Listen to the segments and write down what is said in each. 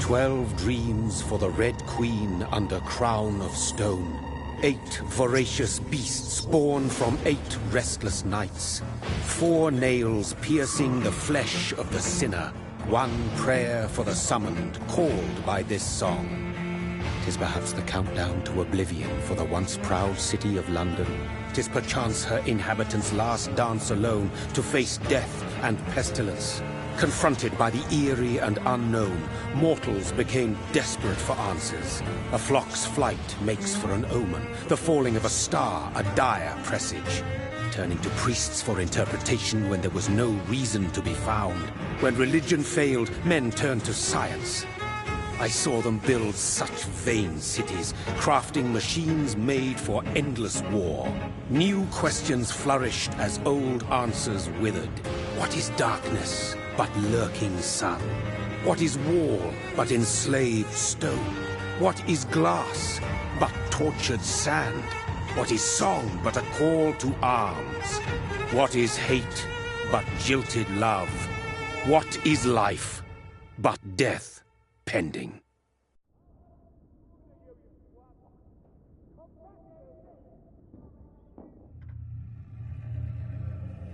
"12 dreams for the Red Queen under crown of stone. 8 voracious beasts born from 8 restless nights. 4 nails piercing the flesh of the sinner. 1 prayer for the summoned, called by this song. 'Tis perhaps the countdown to oblivion for the once proud city of London. 'Tis perchance her inhabitants' last dance alone to face death and pestilence. Confronted by the eerie and unknown, mortals became desperate for answers. A flock's flight makes for an omen, the falling of a star a dire presage. Turning to priests for interpretation when there was no reason to be found. When religion failed, men turned to science. I saw them build such vain cities, crafting machines made for endless war. New questions flourished as old answers withered. What is darkness but lurking sun? What is wall but enslaved stone? What is glass but tortured sand? What is song but a call to arms? What is hate but jilted love? What is life but death pending?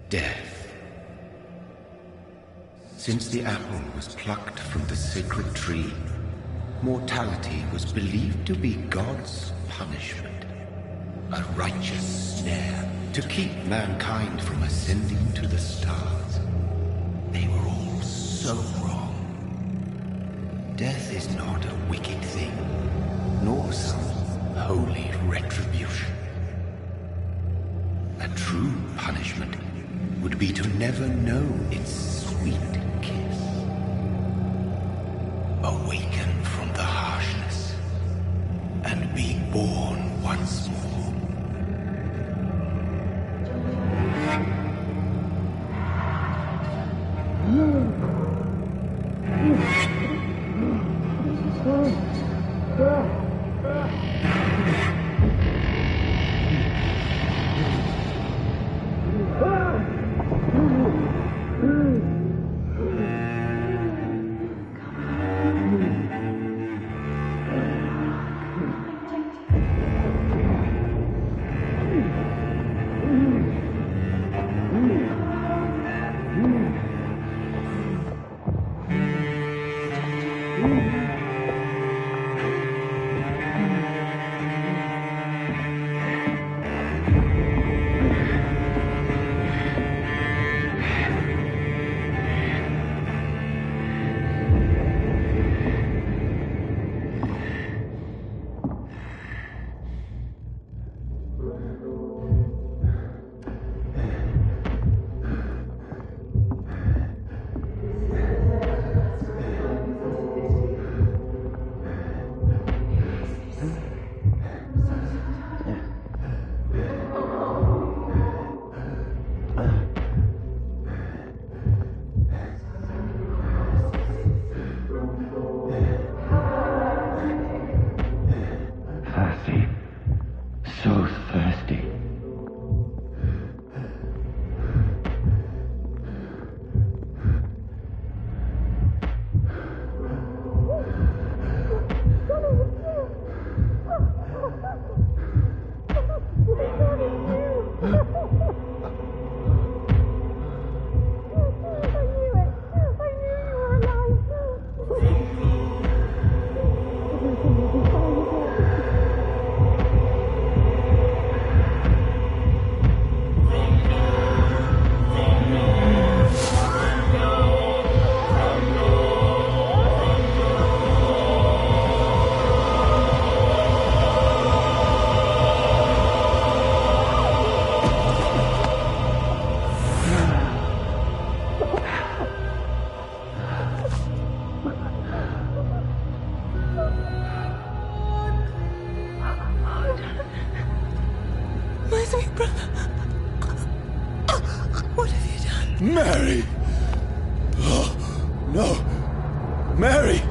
Death. Since the apple was plucked from the sacred tree, mortality was believed to be God's punishment. A righteous snare to keep mankind from ascending to the stars. They were all so wrong. Death is not a wicked thing, nor some holy retribution. A true punishment would be to never know its sweet kiss. Awaken from the harshness and be born once more. me, brother. What have you done? Mary! Oh, no! Mary!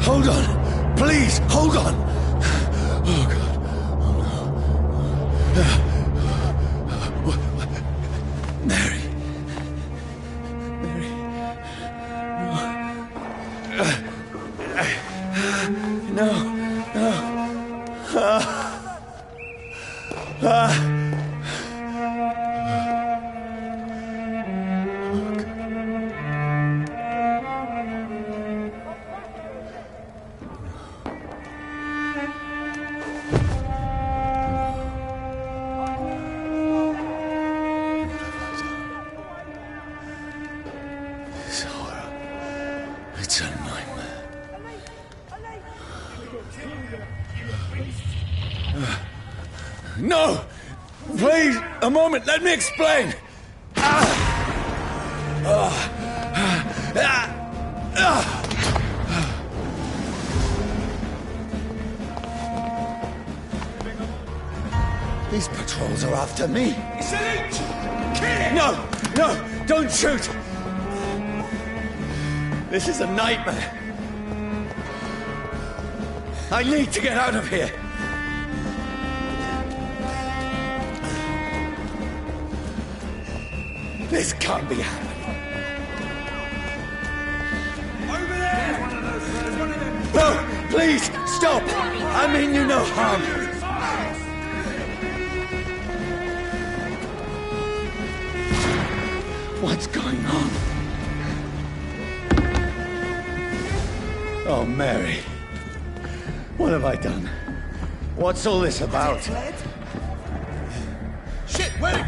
Hold on! Please, hold on! Oh, God. Oh, no. Mary. Mary. No. No. This horror. It's a nightmare. No! Please, a moment, let me explain! These patrols are after me. It's elite! Kill it! No! No! Don't shoot! This is a nightmare. I need to get out of here. This can't be happening. Over there! There's one of them. No! Please! Stop! I mean you no harm. What's going on? Oh, Mary. What have I done? What's all this about? Shit, wait!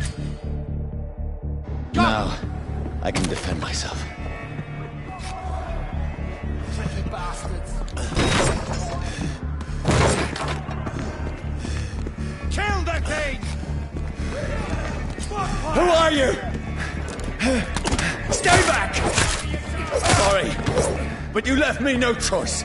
Now, I can defend myself. Tricky bastards! Kill the king! Who are you? Stay back! Sorry, but you left me no choice.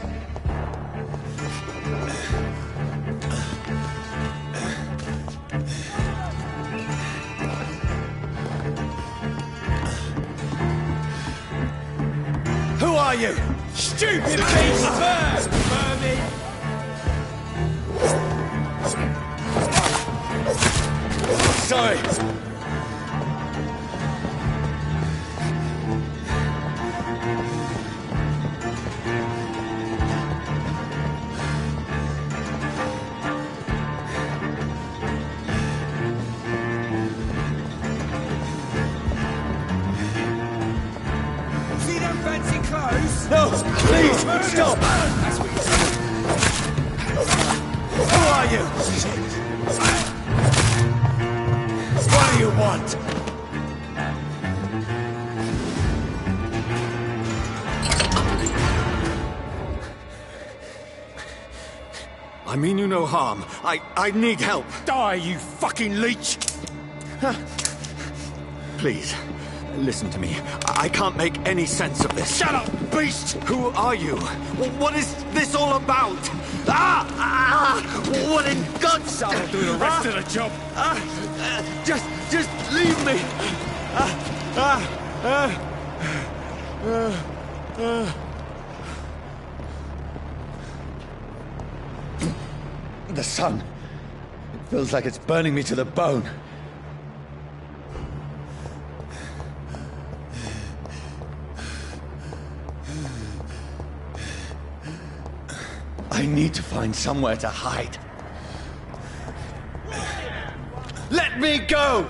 Who are you? Stupid beast! First, vermin! Sorry. See them fancy clothes? No, please, stop! That's what you say. Who are you? What do you want? I mean you no harm. I need help. Die, you fucking leech! Please, listen to me. I can't make any sense of this. Shut up, beast! Who are you? What is this all about? What in God's name? I'll do the rest of the job. Just leave me. The sun. It feels like it's burning me to the bone. I need to find somewhere to hide. Let me go!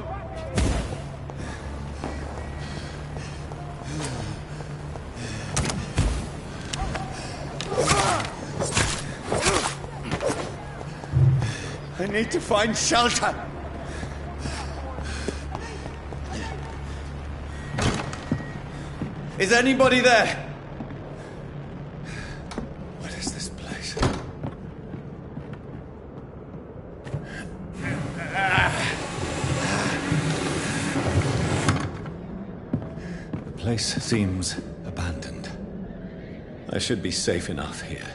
I need to find shelter. Is anybody there? What is this place? The place seems abandoned. I should be safe enough here.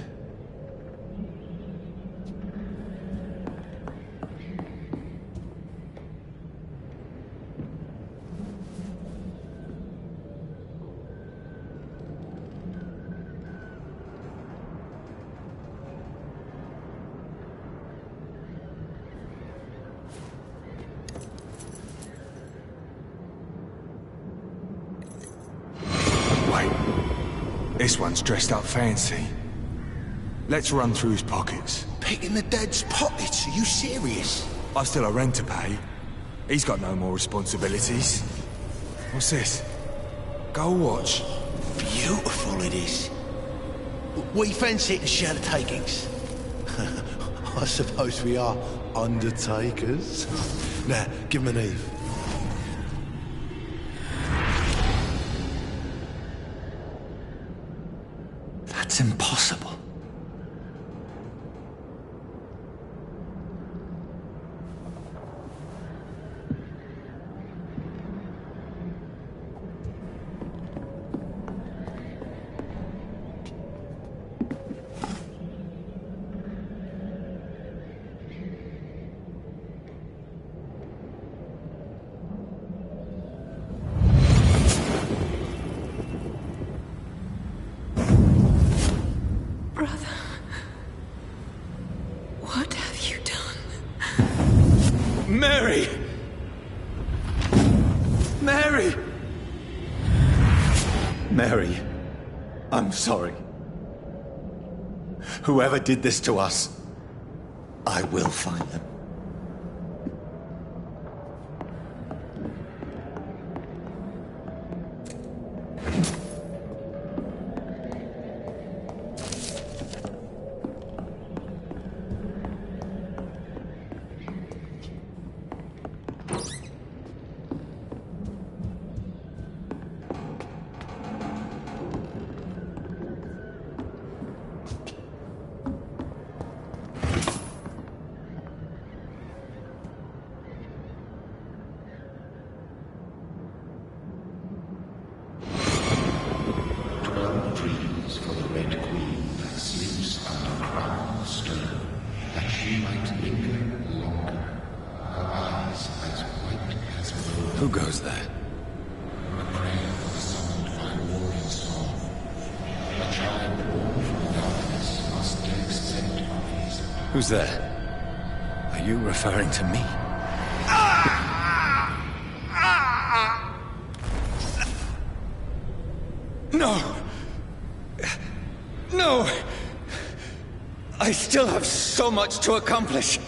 This one's dressed up fancy. Let's run through his pockets. Picking the dead's pockets? Are you serious? I've still a rent to pay. He's got no more responsibilities. What's this? Gold watch. Beautiful it is. We fancy it and share the takings. I suppose we are undertakers. Now, give him an Eve. That's impossible. Brother, what have you done? Mary! Mary! Mary, I'm sorry. Whoever did this to us, I will find them. For the Red Queen that sleeps under crown of stone, that she might linger longer, her eyes as white as wool. Who goes there? A prayer summoned by warrior song. A child born from darkness must accept of his. Who's there? Are you referring to me? No! No! I still have so much to accomplish.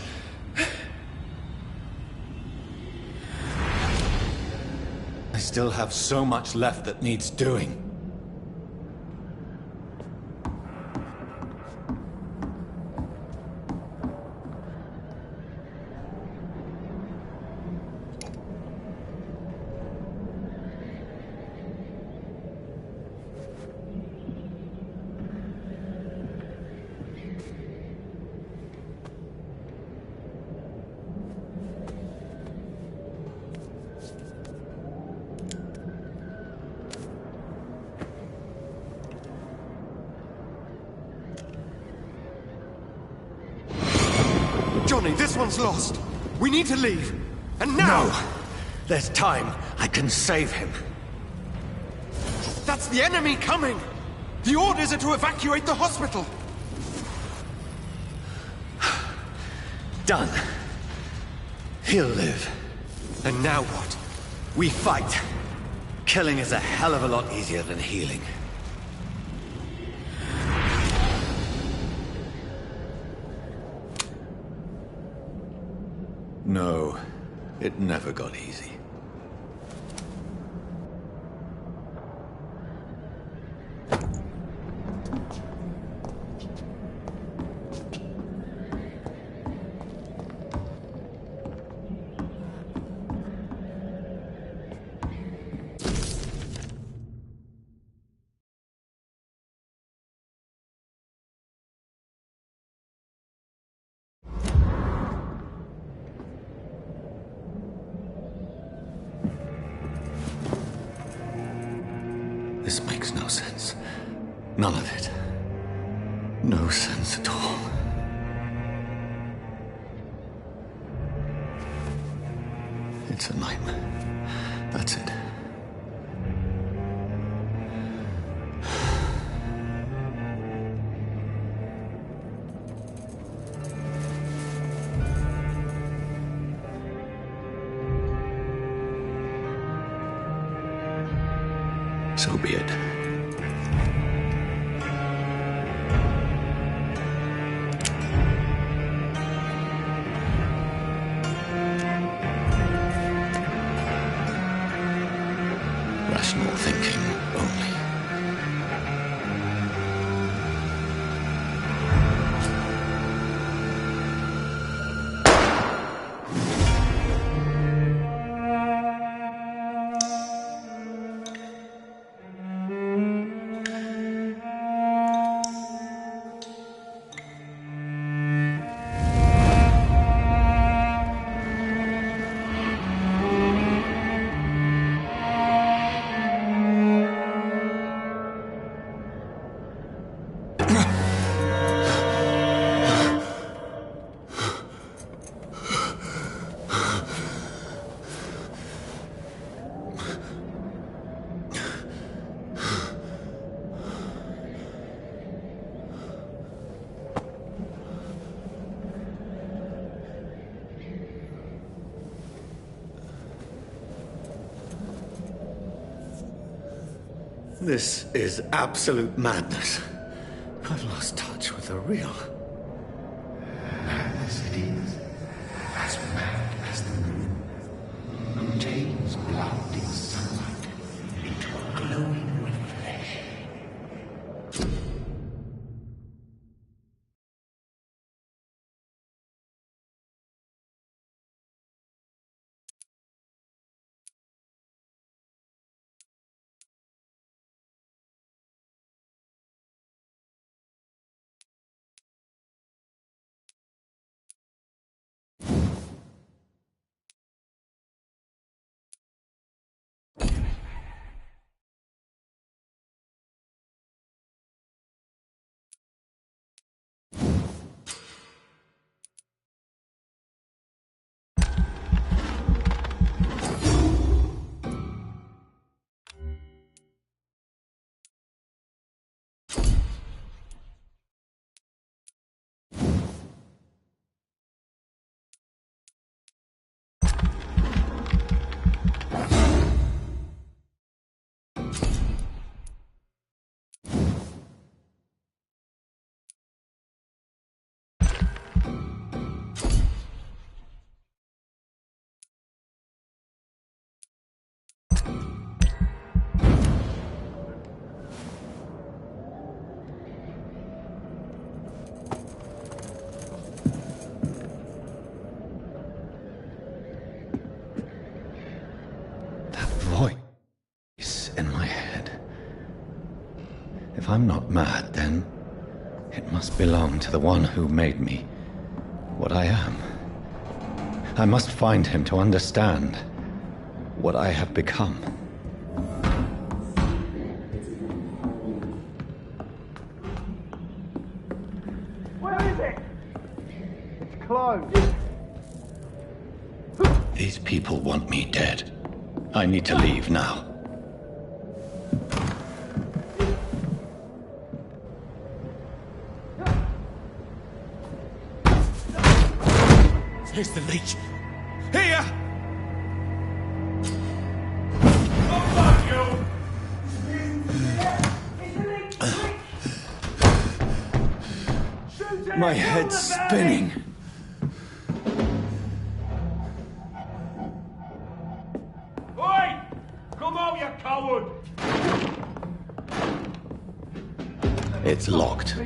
I still have so much left that needs doing. Johnny, this one's lost. We need to leave. And now! No! There's time. I can save him. That's the enemy coming! The orders are to evacuate the hospital! Done. He'll live. And now what? We fight. Killing is a hell of a lot easier than healing. No, it never got easy. This makes no sense. None of it. No sense at all. It's a nightmare. That's it. So be it. This is absolute madness. I've lost touch with the real. Madness it is. As mad as the moon. Obtains blinding sunlight into a glowing reflection. Voice in my head. If I'm not mad, then it must belong to the one who made me what I am. I must find him to understand what I have become. Where is it? It's closed. These people want me dead. I need to leave now. Here's the leech. Here! My head's spinning. Oi! Come out, you coward! It's locked.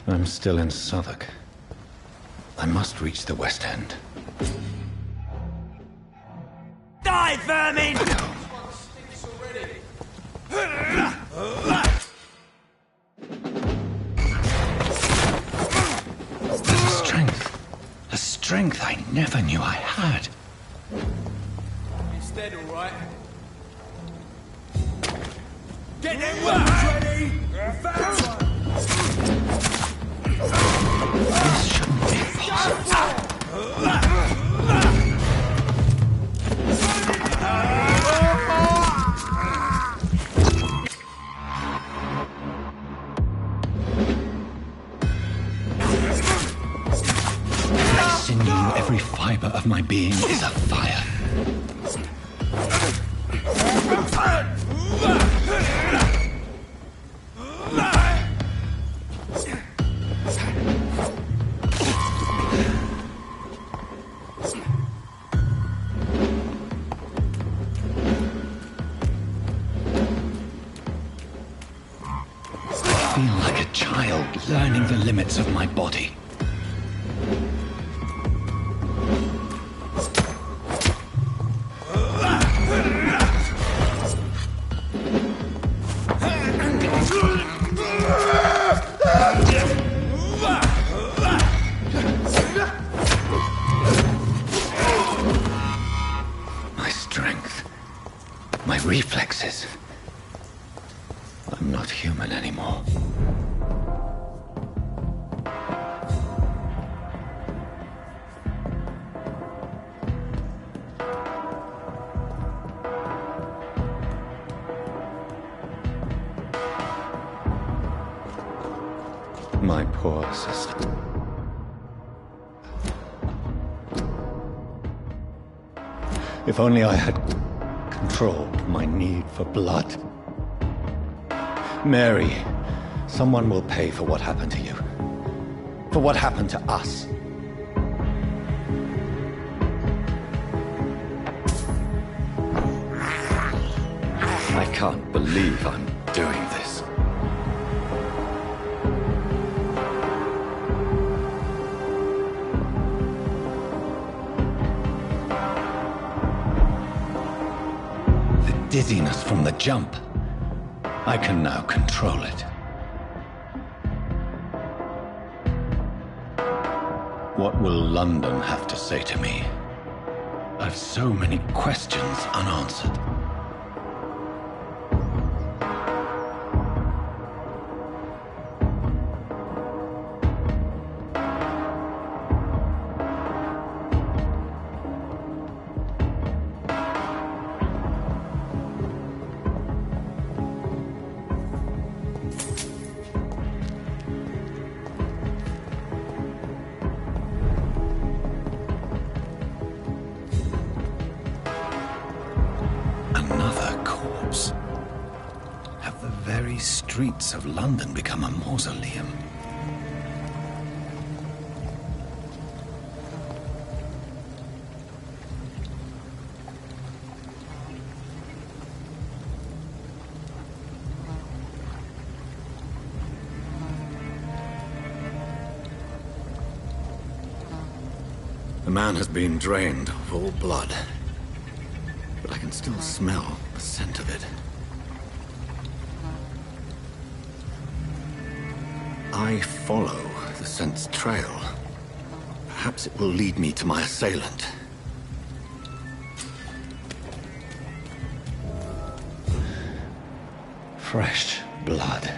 I'm still in Southwark. I must reach the West End. Die, vermin! A strength I never knew I had. He's dead, all right. Get them weapons ready! Found one! This shouldn't be possible. Sinew, every fiber of my being is afire. I feel like a child learning the limits of my body. My strength, my reflexes. I'm not human anymore. My poor sister. If only I had controlled my need for blood. Mary, someone will pay for what happened to you. For what happened to us. I can't believe I'm doing this. The dizziness from the jump. I can now control it. What will London have to say to me? I've so many questions unanswered. Streets of London become a mausoleum. The man has been drained of all blood, but I can still smell the scent of it. I follow the scent's trail. Perhaps it will lead me to my assailant. Fresh blood.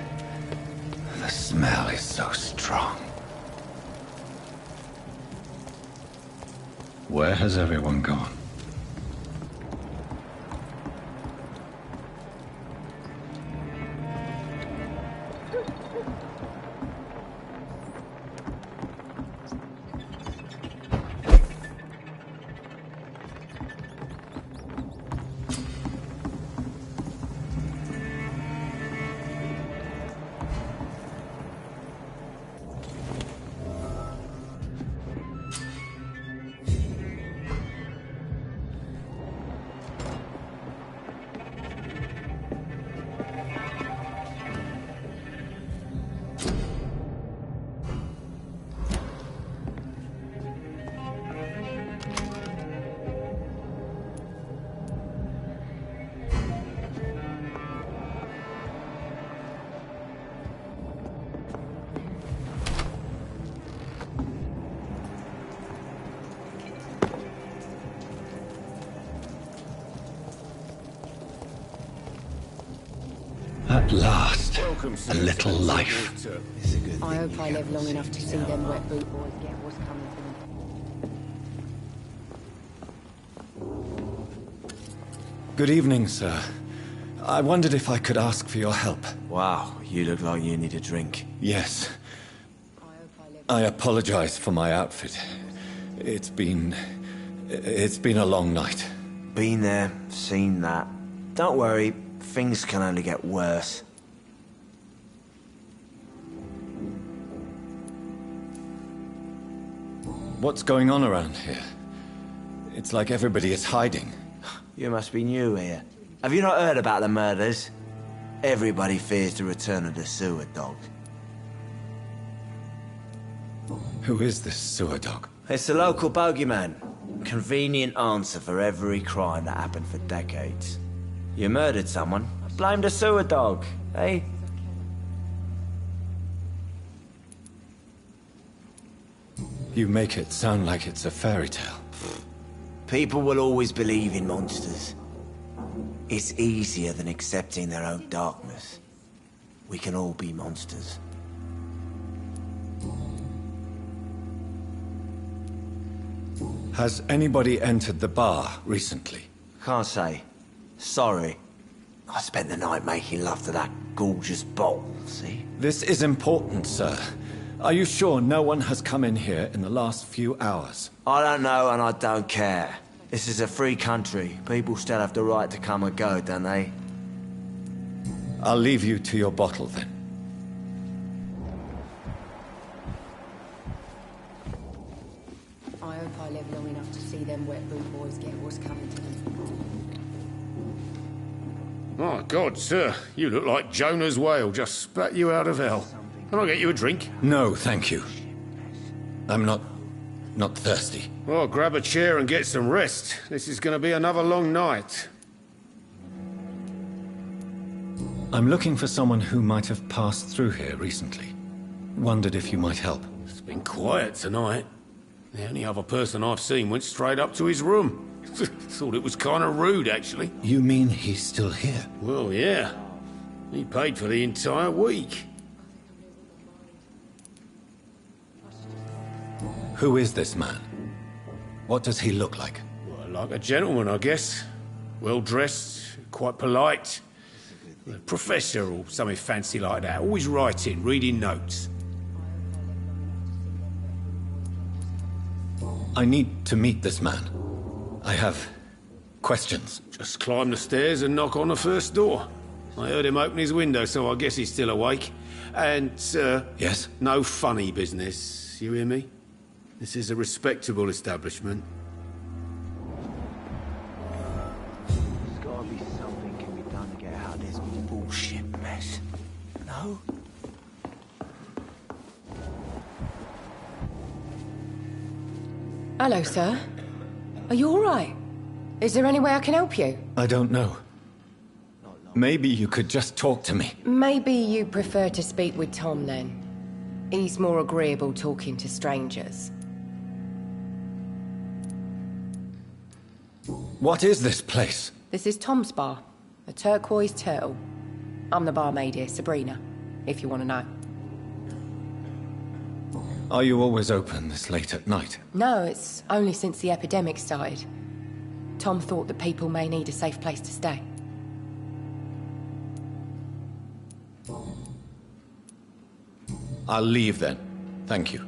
The smell is so strong. Where has everyone gone? At last, a little life. I hope I live long enough to see them wet boot boys get what's coming to them. Good evening, sir. I wondered if I could ask for your help. Wow, you look like you need a drink. Yes. I apologize for my outfit. It's been a long night. Been there, seen that. Don't worry, things can only get worse. What's going on around here? It's like everybody is hiding. You must be new here. Have you not heard about the murders? Everybody fears the return of the sewer dog. Who is this sewer dog? It's the local bogeyman. Convenient answer for every crime that happened for decades. You murdered someone, blame the sewer dog, eh? You make it sound like it's a fairy tale. People will always believe in monsters. It's easier than accepting their own darkness. We can all be monsters. Has anybody entered the bar recently? Can't say. Sorry. I spent the night making love to that gorgeous bottle, see? This is important, sir. Are you sure no one has come in here in the last few hours? I don't know and I don't care. This is a free country. People still have the right to come and go, don't they? I'll leave you to your bottle then. I hope I live long enough to see them wet boot boys get what's coming to them. My God, sir, you look like Jonah's whale just spat you out of hell. Can I get you a drink? No, thank you. I'm not thirsty. Well, grab a chair and get some rest. This is going to be another long night. I'm looking for someone who might have passed through here recently. Wondered if you might help. It's been quiet tonight. The only other person I've seen went straight up to his room. Thought it was kind of rude, actually. You mean he's still here? Well, yeah. He paid for the entire week. Who is this man? What does he look like? Well, like a gentleman, I guess. Well-dressed, quite polite. A professor or something fancy like that. Always writing, reading notes. I need to meet this man. I have questions. Just climb the stairs and knock on the first door. I heard him open his window, so I guess he's still awake. And, Yes? no funny business, you hear me? This is a respectable establishment. There's gotta be something can be done to get out of this bullshit mess. No? Hello, sir. Are you all right? Is there any way I can help you? I don't know. Maybe you could just talk to me. Maybe you prefer to speak with Tom, then. He's more agreeable talking to strangers. What is this place? This is Tom's bar, a turquoise turtle. I'm the barmaid here, Sabrina, if you want to know. Are you always open this late at night? No, it's only since the epidemic started. Tom thought that people may need a safe place to stay. I'll leave then. Thank you.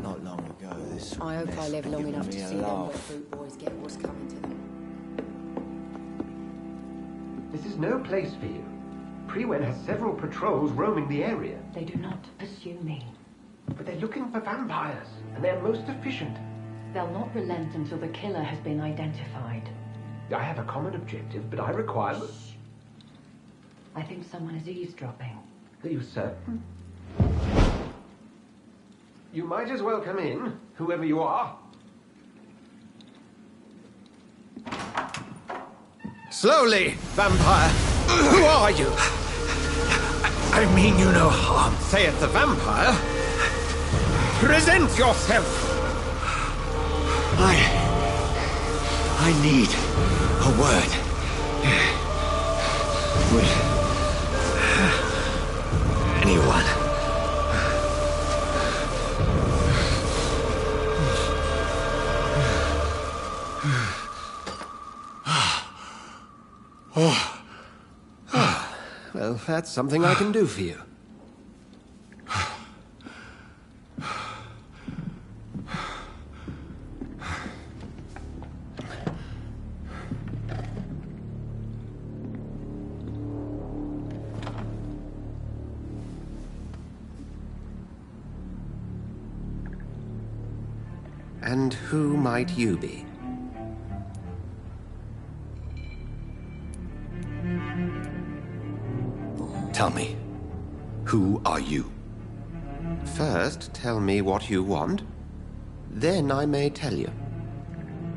Not long ago, this I hope I live long enough to see them laugh. wet boot boys get what's coming to them. This is no place for you. Prewen has several patrols roaming the area. They do not pursue me. But they're looking for vampires, and they're most efficient. They'll not relent until the killer has been identified. I have a common objective, but I require... I think someone is eavesdropping. Are you certain? You might as well come in, whoever you are. Slowly, vampire. Who are you? I mean you no harm. Saith the vampire. Present yourself. I need a word. Would anyone? Well, that's something I can do for you. And who might you be? Tell me, who are you? First, tell me what you want. Then I may tell you.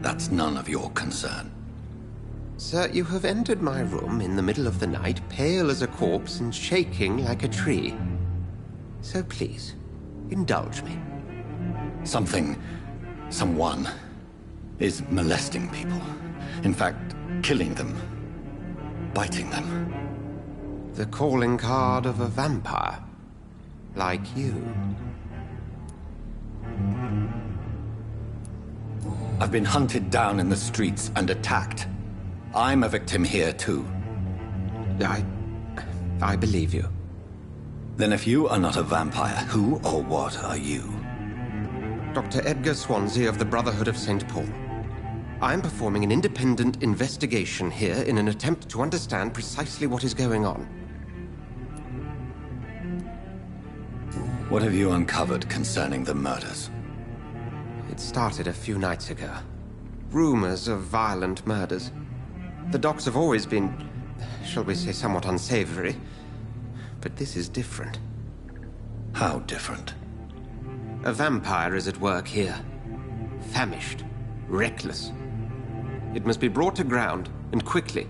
That's none of your concern. Sir, you have entered my room in the middle of the night, pale as a corpse and shaking like a tree. So please, indulge me. Someone is molesting people. In fact, killing them. Biting them. The calling card of a vampire. Like you. I've been hunted down in the streets and attacked. I'm a victim here, too. I believe you. Then if you are not a vampire, who or what are you? Dr. Edgar Swansea of the Brotherhood of St. Paul. I am performing an independent investigation here in an attempt to understand precisely what is going on. What have you uncovered concerning the murders? It started a few nights ago. Rumors of violent murders. The docs have always been, shall we say, somewhat unsavory. But this is different. How different? A vampire is at work here. Famished. Reckless. It must be brought to ground, and quickly.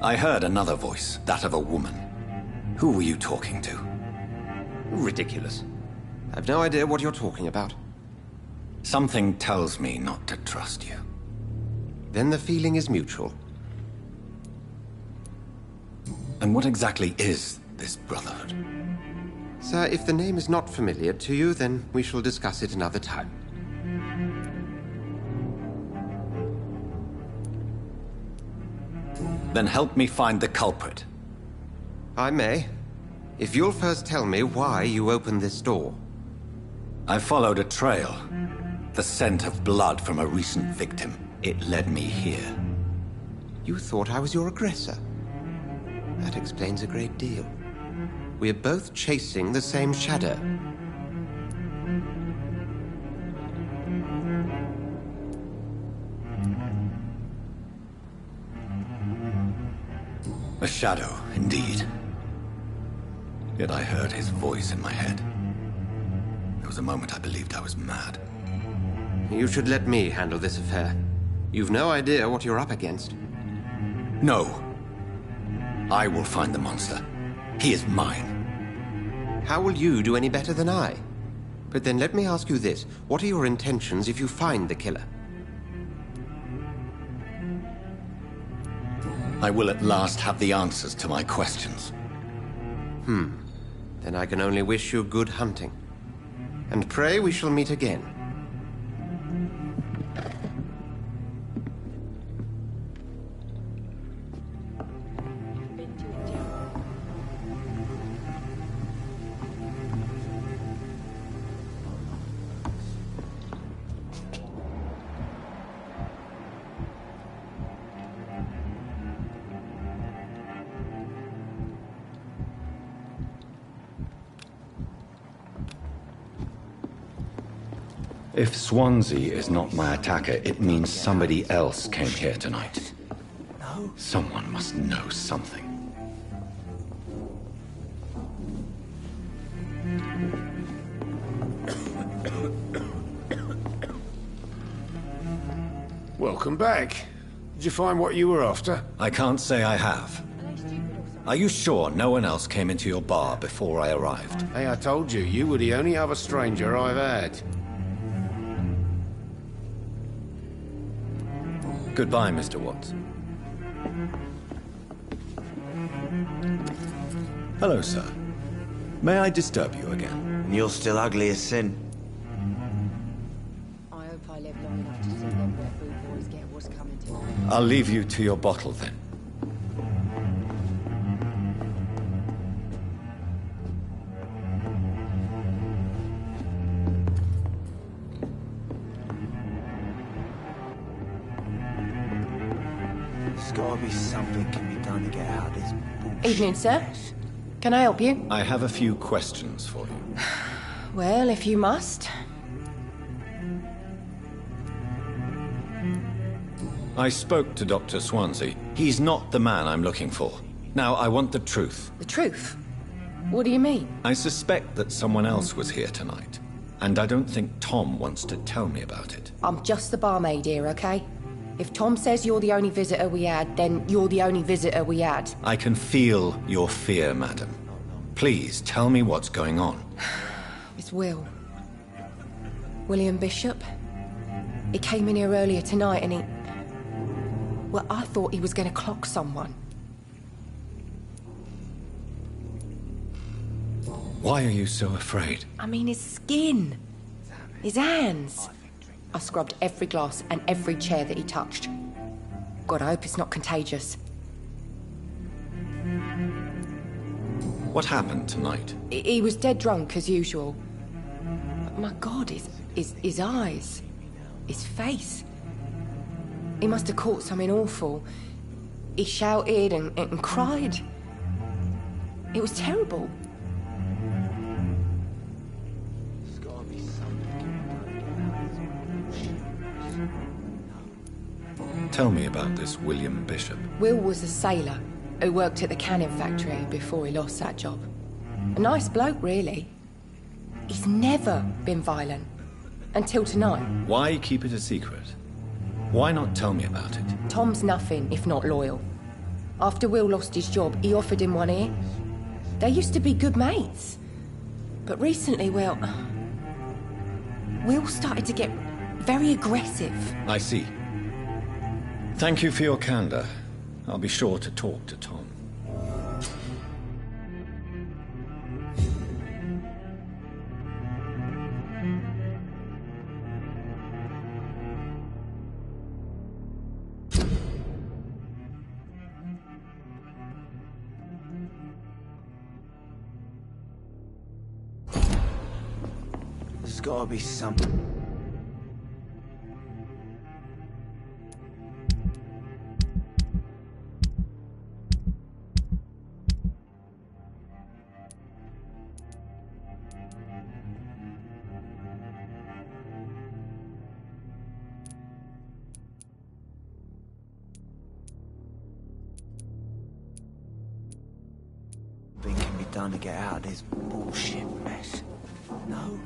I heard another voice, that of a woman. Who were you talking to? Ridiculous. I've no idea what you're talking about. Something tells me not to trust you. Then the feeling is mutual. And what exactly is this Brotherhood? Sir, if the name is not familiar to you, then we shall discuss it another time. Then help me find the culprit. I may. If you'll first tell me why you opened this door. I followed a trail. The scent of blood from a recent victim. It led me here. You thought I was your aggressor. That explains a great deal. We're both chasing the same shadow. A shadow, indeed. Yet I heard his voice in my head. There was a moment I believed I was mad. You should let me handle this affair. You've no idea what you're up against. No. I will find the monster. He is mine. How will you do any better than I? But then let me ask you this. What are your intentions if you find the killer? I will at last have the answers to my questions. Then I can only wish you good hunting. And pray we shall meet again. If Swansea is not my attacker, it means somebody else came here tonight. No. Someone must know something. Welcome back. Did you find what you were after? I can't say I have. Are you sure no one else came into your bar before I arrived? Hey, I told you, you were the only other stranger I've had. Goodbye, Mr. Watts. Hello, sir. May I disturb you again? And you're still ugly as sin. I hope I live long enough to see them wet boot boys get what's coming to them. I'll leave you to your bottle, then. There's gotta be something can be done to get out of this bullshit. Evening, sir. Can I help you? I have a few questions for you. Well, if you must. I spoke to Dr. Swansea. He's not the man I'm looking for. Now, I want the truth. The truth? What do you mean? I suspect that someone else was here tonight. And I don't think Tom wants to tell me about it. I'm just the barmaid here, okay? If Tom says you're the only visitor we had, then you're the only visitor we had. I can feel your fear, madam. Please, tell me what's going on. It's Will. William Bishop. He came in here earlier tonight and he... Well, I thought he was going to clock someone. Why are you so afraid? I mean, his skin. His hands. I scrubbed every glass and every chair that he touched. God, I hope it's not contagious. What happened tonight? He was dead drunk, as usual. But my God, his eyes. His face. He must have caught something awful. He shouted and cried. It was terrible. Tell me about this William Bishop. Will was a sailor who worked at the cannon factory before he lost that job. A nice bloke, really. He's never been violent. Until tonight. Why keep it a secret? Why not tell me about it? Tom's nothing if not loyal. After Will lost his job, he offered him one ear. They used to be good mates. But recently, Will started to get very aggressive. I see. Thank you for your candor. I'll be sure to talk to Tom. There's gotta be something. Can be done to get out of this bullshit mess. No?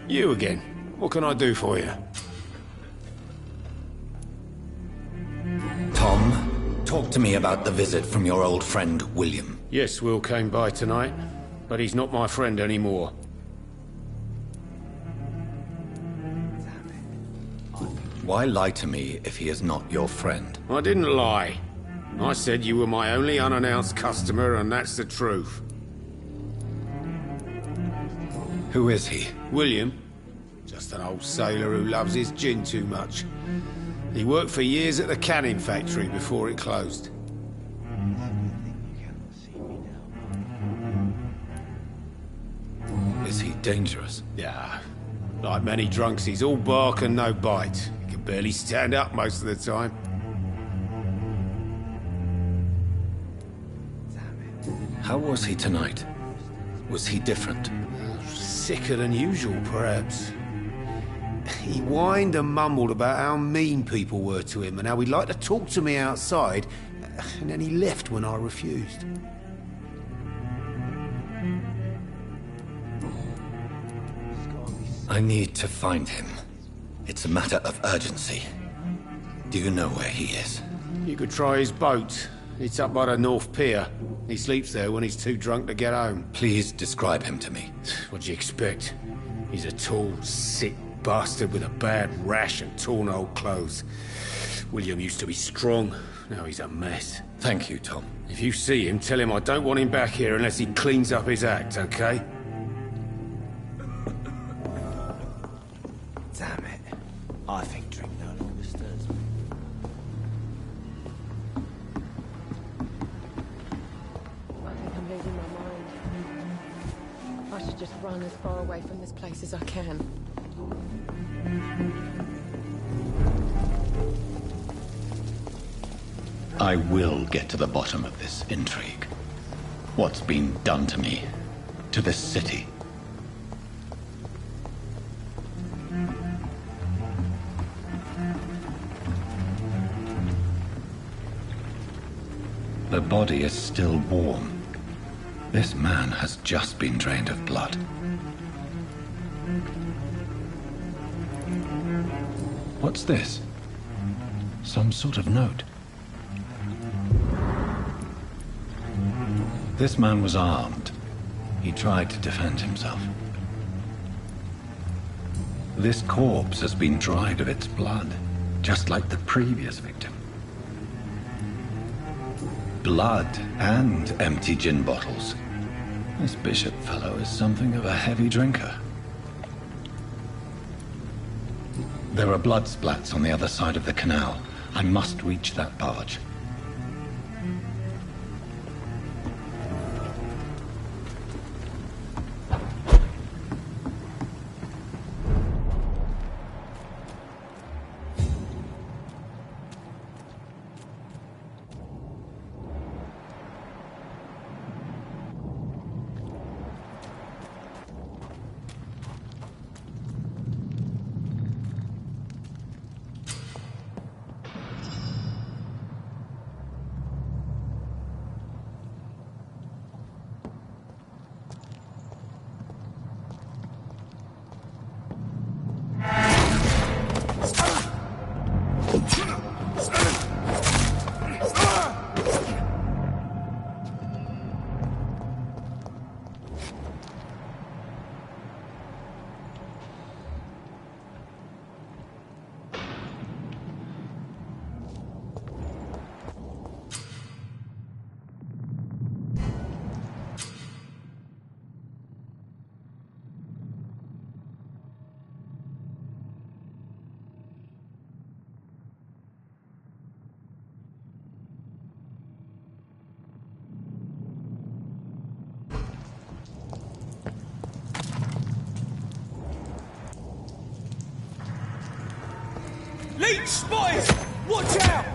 You again. What can I do for you? Tom, talk to me about the visit from your old friend, William. Yes, Will came by tonight, but he's not my friend anymore. Why lie to me if he is not your friend? I didn't lie. I said you were my only unannounced customer, and that's the truth. Who is he? William. Just an old sailor who loves his gin too much. He worked for years at the canning factory before it closed. Is he dangerous? Yeah. Like many drunks, he's all bark and no bite. He can barely stand up most of the time. How was he tonight? Was he different? Sicker than usual, perhaps. He whined and mumbled about how mean people were to him and how he'd like to talk to me outside, and then he left when I refused. I need to find him. It's a matter of urgency. Do you know where he is? You could try his boat. It's up by the North Pier. He sleeps there when he's too drunk to get home. Please describe him to me. What do you expect? He's a tall, sick bastard with a bad rash and torn old clothes. William used to be strong. Now he's a mess. Thank you, Tom. If you see him, tell him I don't want him back here unless he cleans up his act, okay? Damn it. I think drink no longer stirs me. I think I'm losing my mind. I should just run as far away from this place as I can. I will get to the bottom of this intrigue. What's been done to me, to this city. The body is still warm. This man has just been drained of blood. What's this? Some sort of note. This man was armed. He tried to defend himself. This corpse has been dried of its blood, just like the previous victim. Blood and empty gin bottles. This Bishop fellow is something of a heavy drinker. There are blood splats on the other side of the canal. I must reach that barge. Leech spotted! Watch out!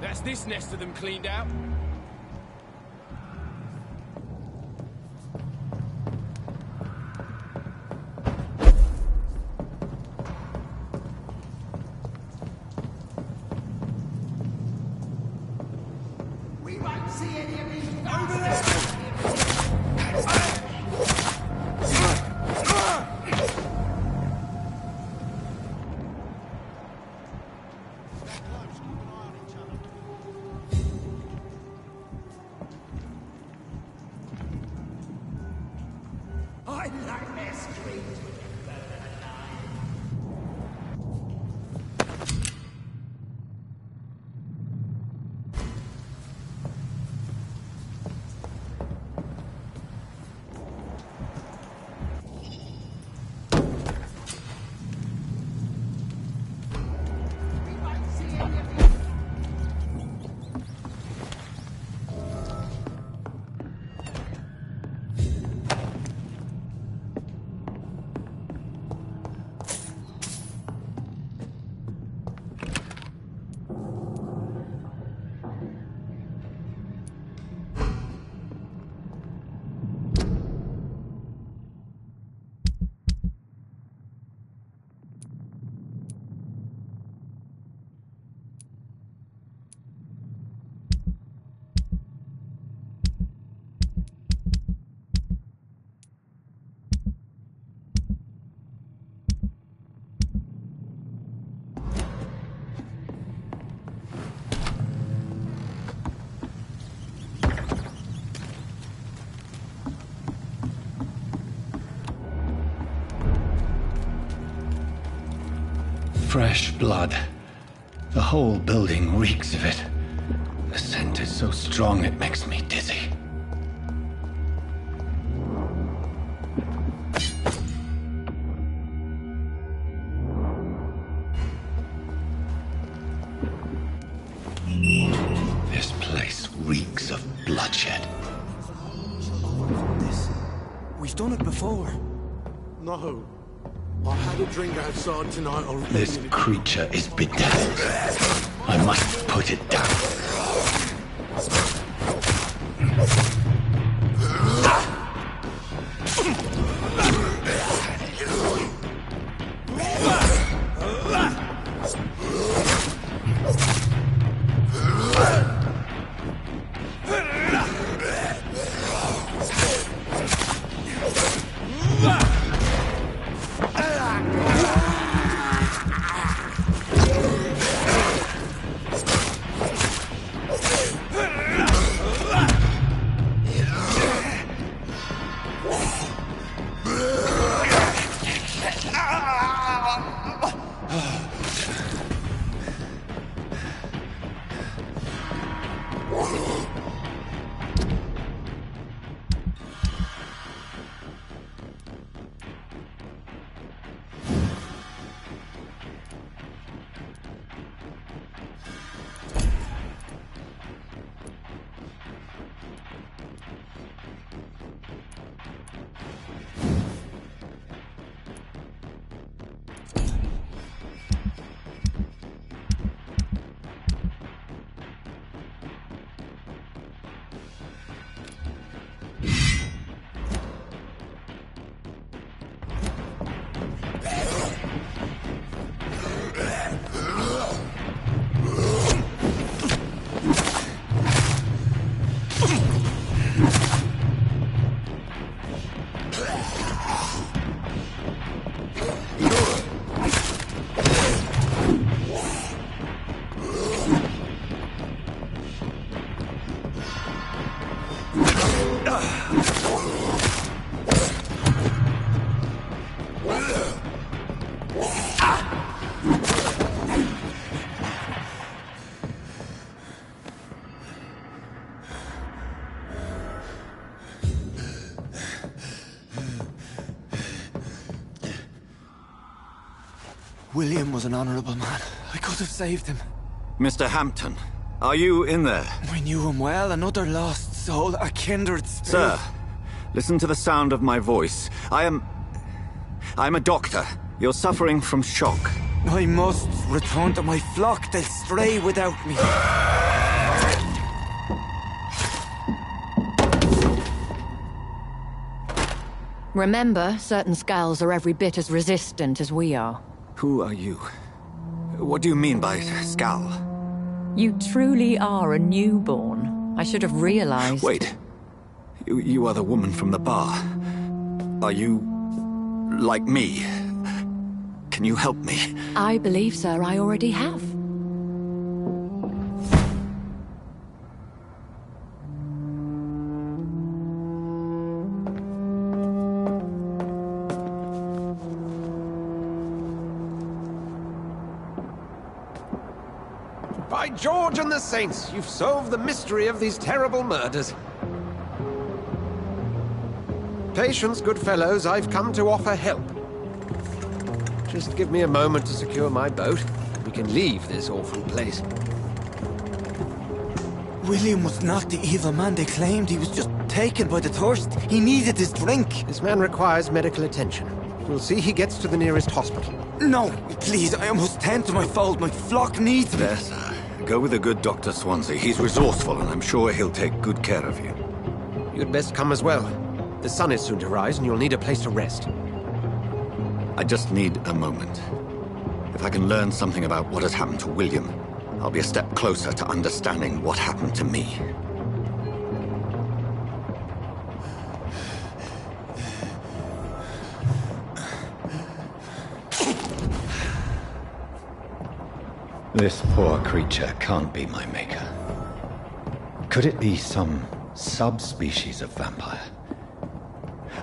That's this nest of them cleaned out. We won't see any of these over there. I like their screams when they burn alive. We won't see any of these. Fresh blood. The whole building reeks of it. The scent is so strong it makes me dizzy. This place reeks of bloodshed. We've done it before. No. I had a drink outside tonight. This creature is bedeviled. I must put it down. William was an honorable man. I could have saved him. Mr. Hampton, are you in there? I knew him well, another lost soul, a kindred spirit. Sir, listen to the sound of my voice. I'm a doctor. You're suffering from shock. I must return to my flock. They'll stray without me. Remember, certain skulls are every bit as resistant as we are. Who are you? What do you mean by skull? You truly are a newborn. I should have realized. Wait. You are the woman from the bar. Are you like me? Can you help me? I believe, sir, I already have. By George and the Saints, you've solved the mystery of these terrible murders. Patience, good fellows, I've come to offer help. Just give me a moment to secure my boat. We can leave this awful place. William was not the evil man they claimed. He was just taken by the thirst. He needed his drink. This man requires medical attention. We'll see he gets to the nearest hospital. No, please, I must tend to my fold. My flock needs me. There, sir. Go with the good Dr. Swansea. He's resourceful, and I'm sure he'll take good care of you. You'd best come as well. The sun is soon to rise, and you'll need a place to rest. I just need a moment. If I can learn something about what has happened to William, I'll be a step closer to understanding what happened to me. This poor creature can't be my maker. Could it be some subspecies of vampire?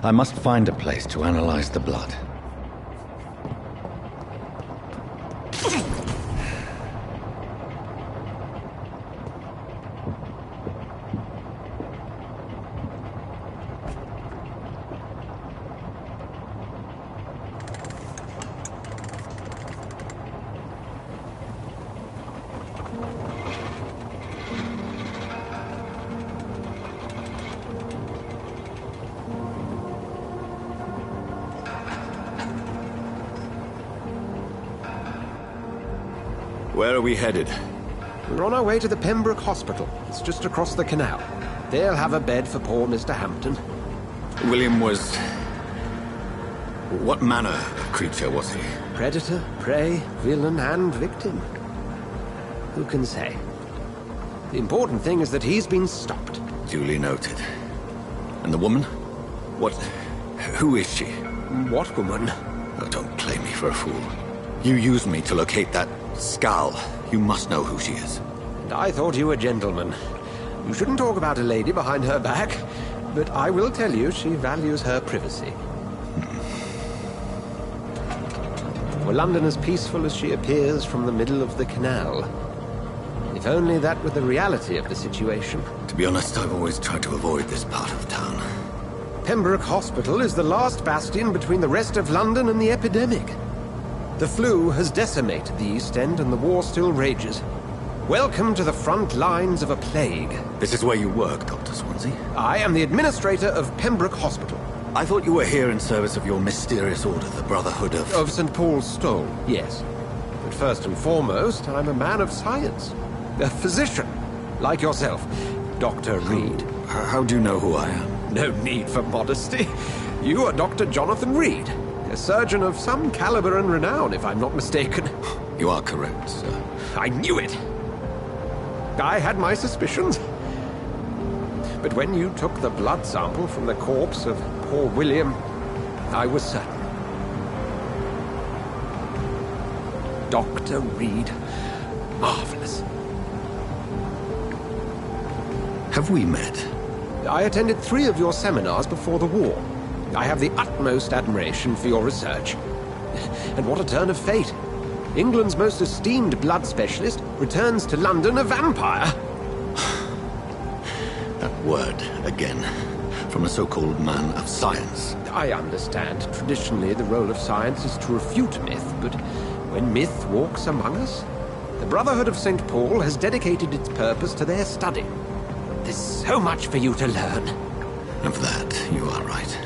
I must find a place to analyze the blood. Where are we headed? We're on our way to the Pembroke Hospital. It's just across the canal. They'll have a bed for poor Mr. Hampton. William was... what manner of creature was he? Predator, prey, villain, and victim. Who can say? The important thing is that he's been stopped. Duly noted. And the woman? What... who is she? What woman? Oh, don't play me for a fool. You used me to locate that skull. You must know who she is. And I thought you a gentleman. You shouldn't talk about a lady behind her back, but I will tell you she values her privacy. Were London as peaceful as she appears from the middle of the canal? If only that were the reality of the situation. To be honest, I've always tried to avoid this part of town. Pembroke Hospital is the last bastion between the rest of London and the epidemic. The flu has decimated the East End and the war still rages. Welcome to the front lines of a plague. This is where you work, Dr. Swansea? I am the administrator of Pembroke Hospital. I thought you were here in service of your mysterious order, the Brotherhood of... Of St. Paul's Stole, yes. But first and foremost, I'm a man of science. A physician, like yourself, Dr. Reed. How do you know who I am? No need for modesty. You are Dr. Jonathan Reed. A surgeon of some caliber and renown, if I'm not mistaken. You are correct, sir. I knew it! I had my suspicions. But when you took the blood sample from the corpse of poor William, I was certain. Dr. Reed. Marvelous. Have we met? I attended 3 of your seminars before the war. I have the utmost admiration for your research. And what a turn of fate. England's most esteemed blood specialist returns to London a vampire. That word, again, from a so-called man of science. I understand. Traditionally, the role of science is to refute myth, but when myth walks among us? The Brotherhood of St. Paul has dedicated its purpose to their study. There's so much for you to learn. Of that, you are right.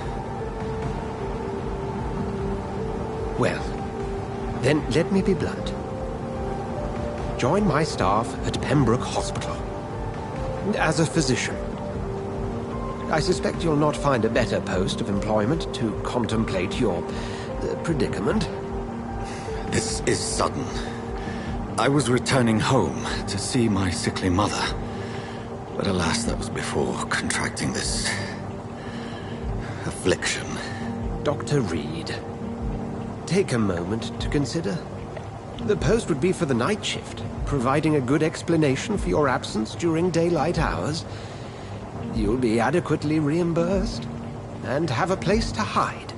Well, then let me be blunt. Join my staff at Pembroke Hospital. As a physician. I suspect you'll not find a better post of employment to contemplate your predicament. This is sudden. I was returning home to see my sickly mother. But alas, that was before contracting this affliction. Dr. Reed, take a moment to consider. The post would be for the night shift, providing a good explanation for your absence during daylight hours. You'll be adequately reimbursed, and have a place to hide.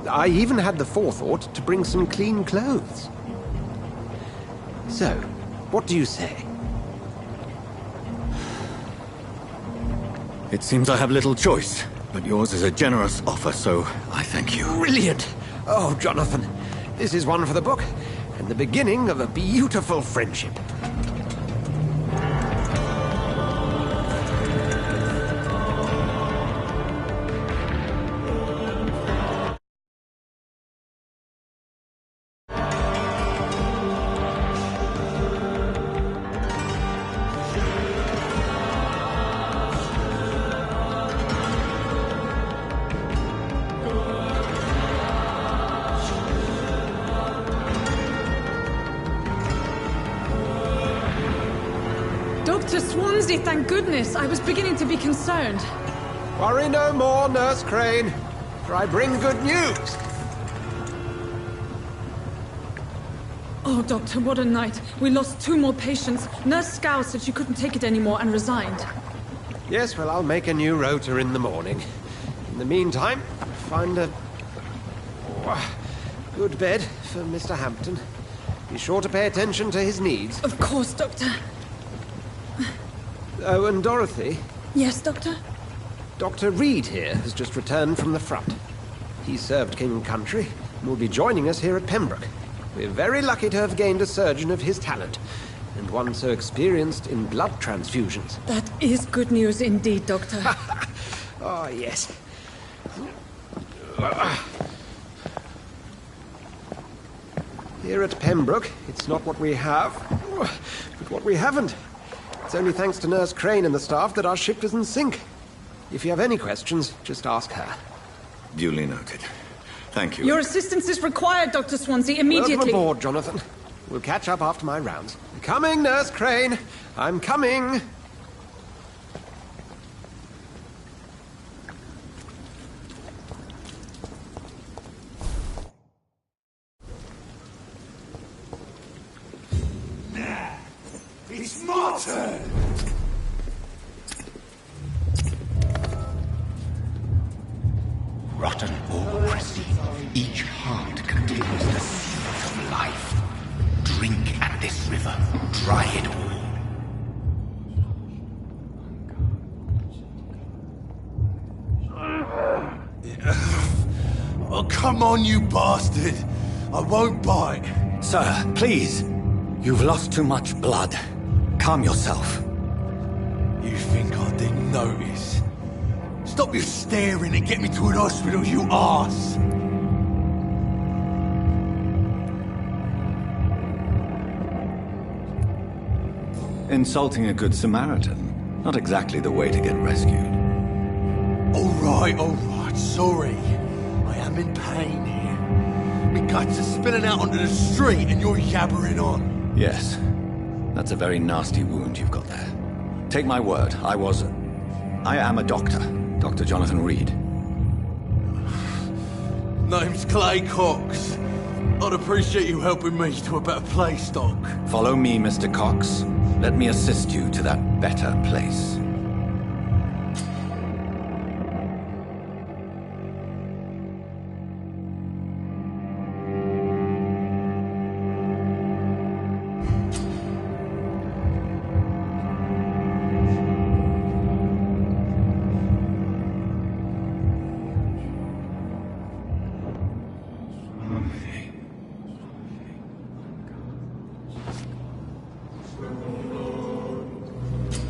I even had the forethought to bring some clean clothes. So, what do you say? It seems I have little choice, but yours is a generous offer, so I thank you. Brilliant! Oh, Jonathan, this is one for the book, and the beginning of a beautiful friendship. Dr. Swansea, thank goodness. I was beginning to be concerned. Worry no more, Nurse Crane, for I bring good news. Oh, Doctor, what a night. We lost 2 more patients. Nurse Scow said she couldn't take it anymore and resigned. Yes, well, I'll make a new rota in the morning. In the meantime, find a good bed for Mr. Hampton. Be sure to pay attention to his needs. Of course, Doctor. Oh, and Dorothy? Yes, Doctor? Dr. Reed here has just returned from the front. He served King and Country and will be joining us here at Pembroke. We're very lucky to have gained a surgeon of his talent, and one so experienced in blood transfusions. That is good news indeed, Doctor. Oh, yes. Here at Pembroke, it's not what we have, but what we haven't. It's only thanks to Nurse Crane and the staff that our ship doesn't sink. If you have any questions, just ask her. Duly noted. Thank you. Your assistance is required, Dr. Swansea, immediately. Welcome aboard, Jonathan. We'll catch up after my rounds. Coming, Nurse Crane. I'm coming. It's my turn! Rotten or pristine, each heart contains the seeds of life. Drink at this river, dry it all. Oh, come on, you bastard! I won't bite. Sir, please. You've lost too much blood. Calm yourself. You think I didn't notice? Stop your staring and get me to an hospital, you arse! Insulting a good Samaritan. Not exactly the way to get rescued. All right, sorry. I am in pain here. My guts are spilling out onto the street and you're yabbering on. Yes. That's a very nasty wound you've got there. Take my word, I am a doctor. Dr. Jonathan Reed. Name's Clay Cox. I'd appreciate you helping me to a better place, Doc. Follow me, Mr. Cox. Let me assist you to that better place.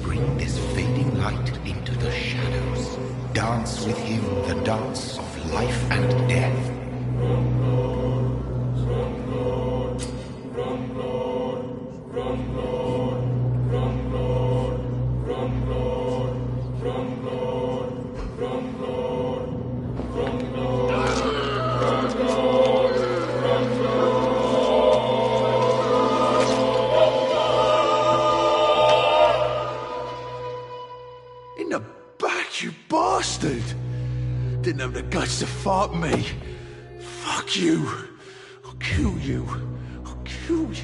Bring this fading light into the shadows. Dance with him the dance of life and death. In the back, you bastard! Didn't have the guts to fight me. Fuck you. I'll kill you. I'll kill you.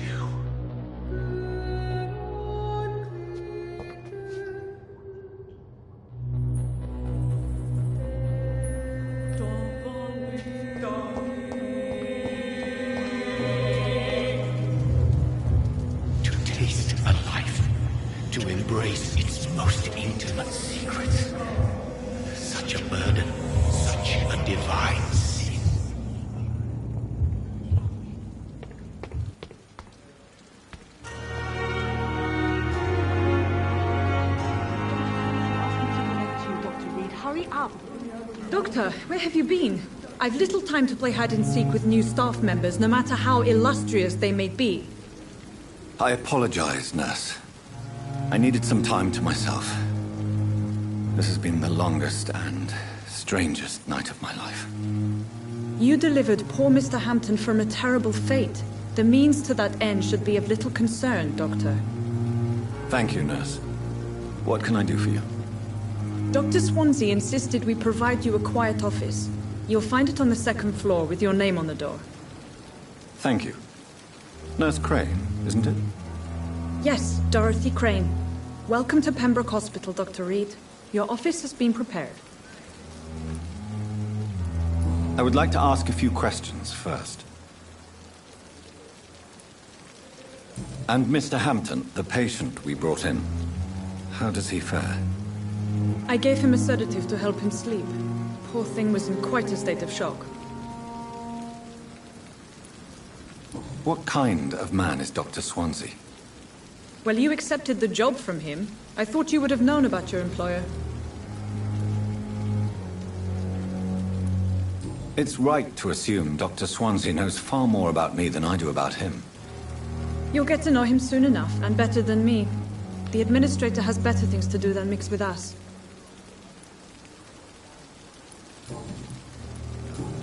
To taste a life, to embrace its most intimate secrets. Such a burden, such a divine sin. Dr. Reed, hurry up. Doctor, where have you been? I've little time to play hide and seek with new staff members, no matter how illustrious they may be. I apologize, nurse. I needed some time to myself. This has been the longest and strangest night of my life. You delivered poor Mr. Hampton from a terrible fate. The means to that end should be of little concern, Doctor. Thank you, nurse. What can I do for you? Dr. Swansea insisted we provide you a quiet office. You'll find it on the second floor with your name on the door. Thank you. Nurse Crane, isn't it? Yes, Dorothy Crane. Welcome to Pembroke Hospital, Dr. Reed. Your office has been prepared. I would like to ask a few questions first. And Mr. Hampton, the patient we brought in, how does he fare? I gave him a sedative to help him sleep. Poor thing was in quite a state of shock. What kind of man is Dr. Swansea? Well, you accepted the job from him. I thought you would have known about your employer. It's right to assume Dr. Swansea knows far more about me than I do about him. You'll get to know him soon enough, and better than me. The administrator has better things to do than mix with us.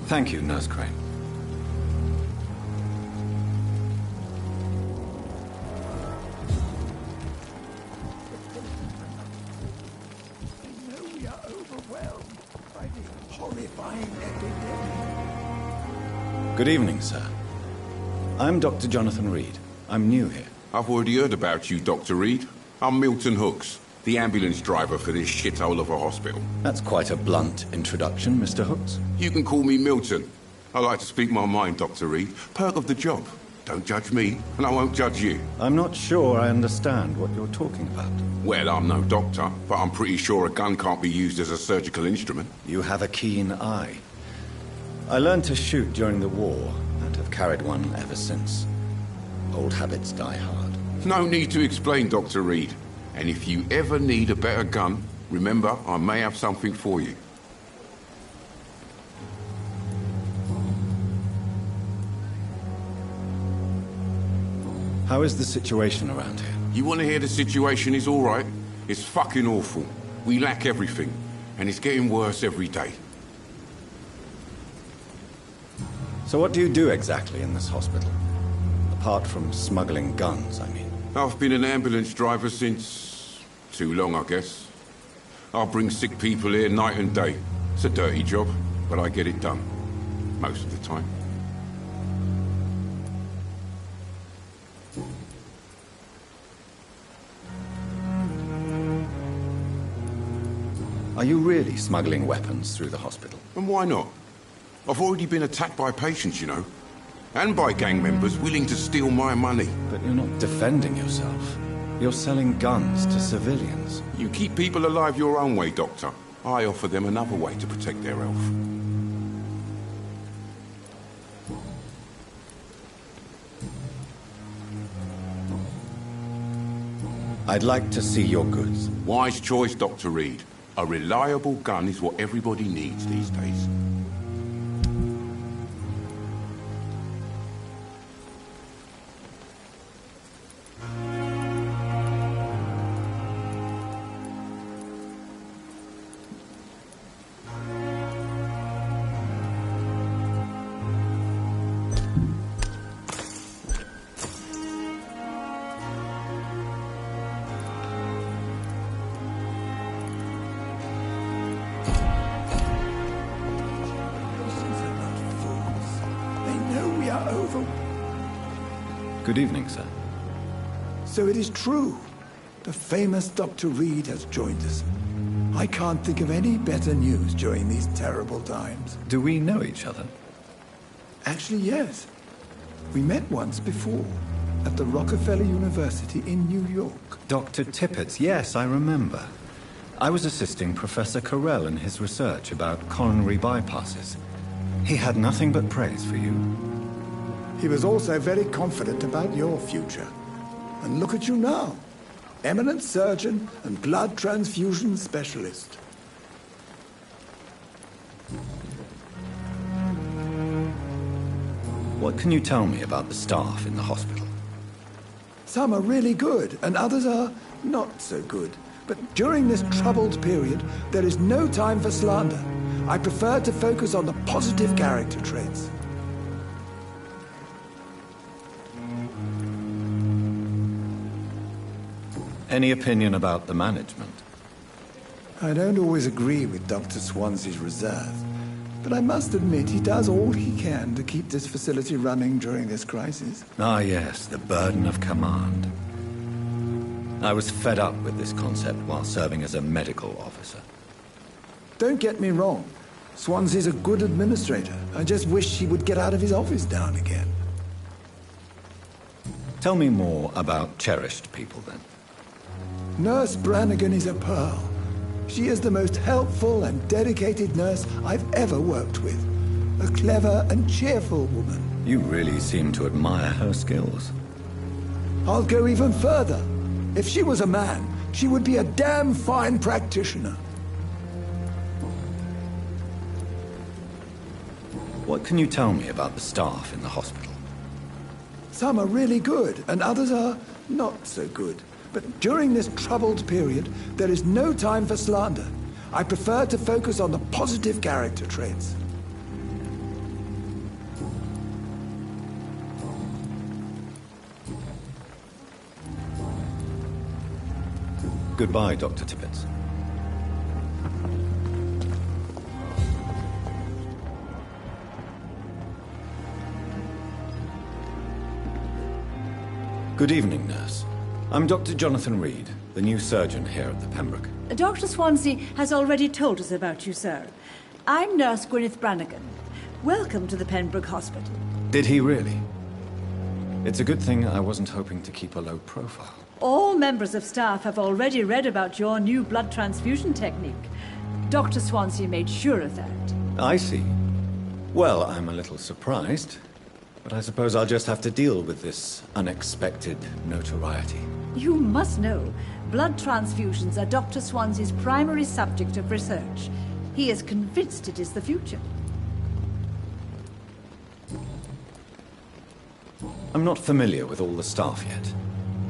Thank you, Nurse Crane. Good evening, sir. I'm Dr. Jonathan Reed. I'm new here. I've already heard about you, Dr. Reed. I'm Milton Hooks, the ambulance driver for this shithole of a hospital. That's quite a blunt introduction, Mr. Hooks. You can call me Milton. I like to speak my mind, Dr. Reed. Perk of the job. Don't judge me, and I won't judge you. I'm not sure I understand what you're talking about. Well, I'm no doctor, but I'm pretty sure a gun can't be used as a surgical instrument. You have a keen eye. I learned to shoot during the war, and have carried one ever since. Old habits die hard. No need to explain, Dr. Reed. And if you ever need a better gun, remember, I may have something for you. How is the situation around here? You want to hear the situation is all right? It's fucking awful. We lack everything, and it's getting worse every day. So what do you do exactly in this hospital? Apart from smuggling guns, I mean. I've been an ambulance driver since... too long, I guess. I bring sick people here night and day. It's a dirty job, but I get it done. Most of the time. Are you really smuggling weapons through the hospital? And why not? I've already been attacked by patients, you know. And by gang members willing to steal my money. But you're not defending yourself. You're selling guns to civilians. You keep people alive your own way, Doctor. I offer them another way to protect their health. I'd like to see your goods. Wise choice, Dr. Reed. A reliable gun is what everybody needs these days. Good evening, sir. So it is true. The famous Dr. Reed has joined us. I can't think of any better news during these terrible times. Do we know each other? Actually, yes. We met once before, at the Rockefeller University in New York. Dr. Tippett, yes, I remember. I was assisting Professor Carell in his research about coronary bypasses. He had nothing but praise for you. He was also very confident about your future. And look at you now. Eminent surgeon and blood transfusion specialist. What can you tell me about the staff in the hospital? Some are really good, and others are not so good. But during this troubled period, there is no time for slander. I prefer to focus on the positive character traits. Any opinion about the management? I don't always agree with Dr. Swansea's reserve, but I must admit he does all he can to keep this facility running during this crisis. Ah, yes, the burden of command. I was fed up with this concept while serving as a medical officer. Don't get me wrong. Swansea's a good administrator. I just wish he would get out of his office now and again. Tell me more about cherished people, then. Nurse Brannigan is a pearl. She is the most helpful and dedicated nurse I've ever worked with. A clever and cheerful woman. You really seem to admire her skills. I'll go even further. If she was a man, she would be a damn fine practitioner. What can you tell me about the staff in the hospital? Some are really good, and others are not so good. But during this troubled period, there is no time for slander. I prefer to focus on the positive character traits. Goodbye, Dr. Tippett. Good evening, nurse. I'm Dr. Jonathan Reed, the new surgeon here at the Pembroke. Dr. Swansea has already told us about you, sir. I'm Nurse Gwyneth Brannigan. Welcome to the Pembroke Hospital. Did he really? It's a good thing I wasn't hoping to keep a low profile. All members of staff have already read about your new blood transfusion technique. Dr. Swansea made sure of that. I see. Well, I'm a little surprised, but I suppose I'll just have to deal with this unexpected notoriety. You must know, blood transfusions are Dr. Swansea's primary subject of research. He is convinced it is the future. I'm not familiar with all the staff yet.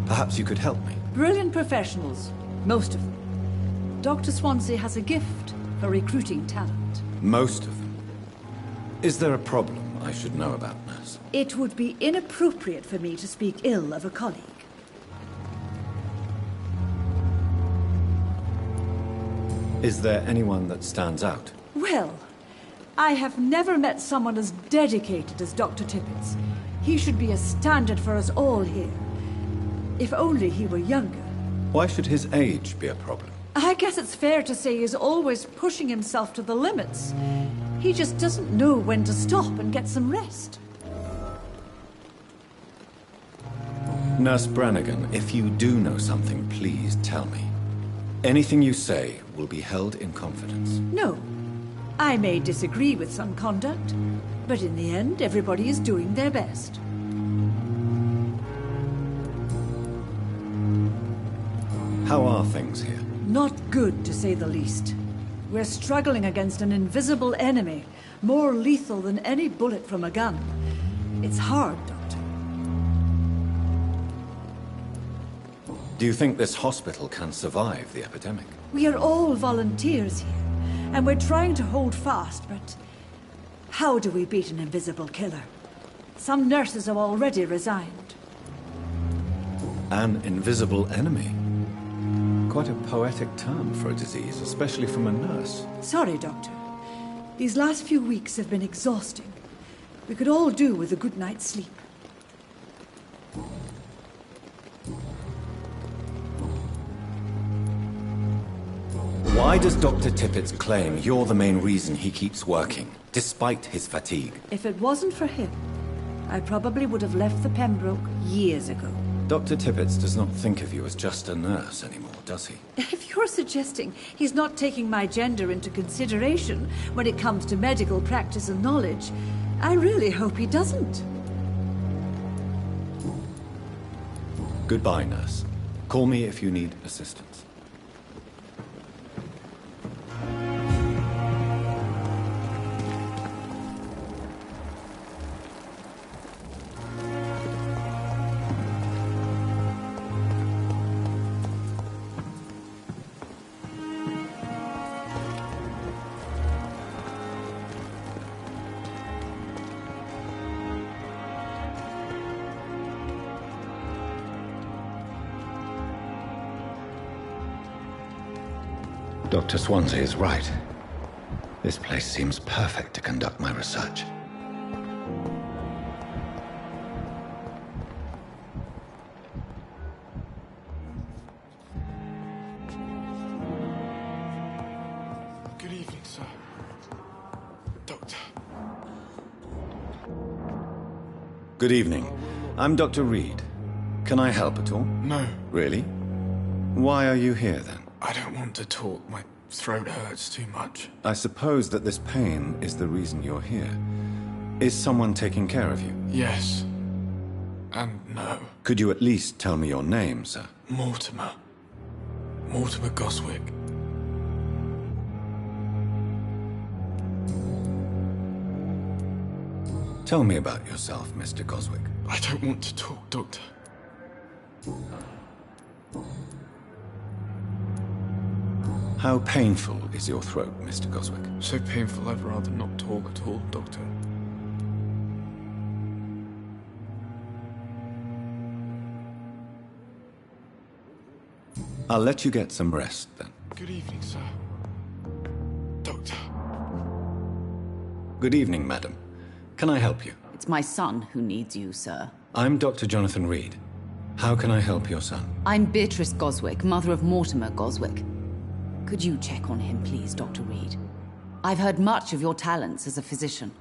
Perhaps you could help me. Brilliant professionals, most of them. Dr. Swansea has a gift for recruiting talent. Most of them? Is there a problem I should know about, nurse? It would be inappropriate for me to speak ill of a colleague. Is there anyone that stands out? Well, I have never met someone as dedicated as Dr. Tippett's. He should be a standard for us all here. If only he were younger. Why should his age be a problem? I guess it's fair to say he's always pushing himself to the limits. He just doesn't know when to stop and get some rest. Nurse Brannigan, if you do know something, please tell me. Anything you say will be held in confidence. No. I may disagree with some conduct, but in the end, everybody is doing their best. How are things here? Not good, to say the least. We're struggling against an invisible enemy, more lethal than any bullet from a gun. It's hard, Doctor. Do you think this hospital can survive the epidemic? We are all volunteers here, and we're trying to hold fast, but how do we beat an invisible killer? Some nurses have already resigned. An invisible enemy? Quite a poetic term for a disease, especially from a nurse. Sorry, Doctor. These last few weeks have been exhausting. We could all do with a good night's sleep. Why does Dr. Tippett claim you're the main reason he keeps working, despite his fatigue? If it wasn't for him, I probably would have left the Pembroke years ago. Dr. Tippett does not think of you as just a nurse anymore, does he? If you're suggesting he's not taking my gender into consideration when it comes to medical practice and knowledge, I really hope he doesn't. Goodbye, nurse. Call me if you need assistance. Dr. Swansea is right. This place seems perfect to conduct my research. Good evening, sir. Doctor. Good evening. I'm Dr. Reed. Can I help at all? No. Really? Why are you here, then? I don't want to talk. My throat hurts too much. I suppose that this pain is the reason you're here. Is someone taking care of you? Yes. And no. Could you at least tell me your name, sir? Mortimer. Mortimer Goswick. Tell me about yourself, Mr. Goswick. I don't want to talk, Doctor. How painful is your throat, Mr. Goswick? So painful I'd rather not talk at all, Doctor. I'll let you get some rest, then. Good evening, sir. Doctor. Good evening, madam. Can I help you? It's my son who needs you, sir. I'm Dr. Jonathan Reed. How can I help your son? I'm Beatrice Goswick, mother of Mortimer Goswick. Could you check on him, please, Dr. Reed? I've heard much of your talents as a physician.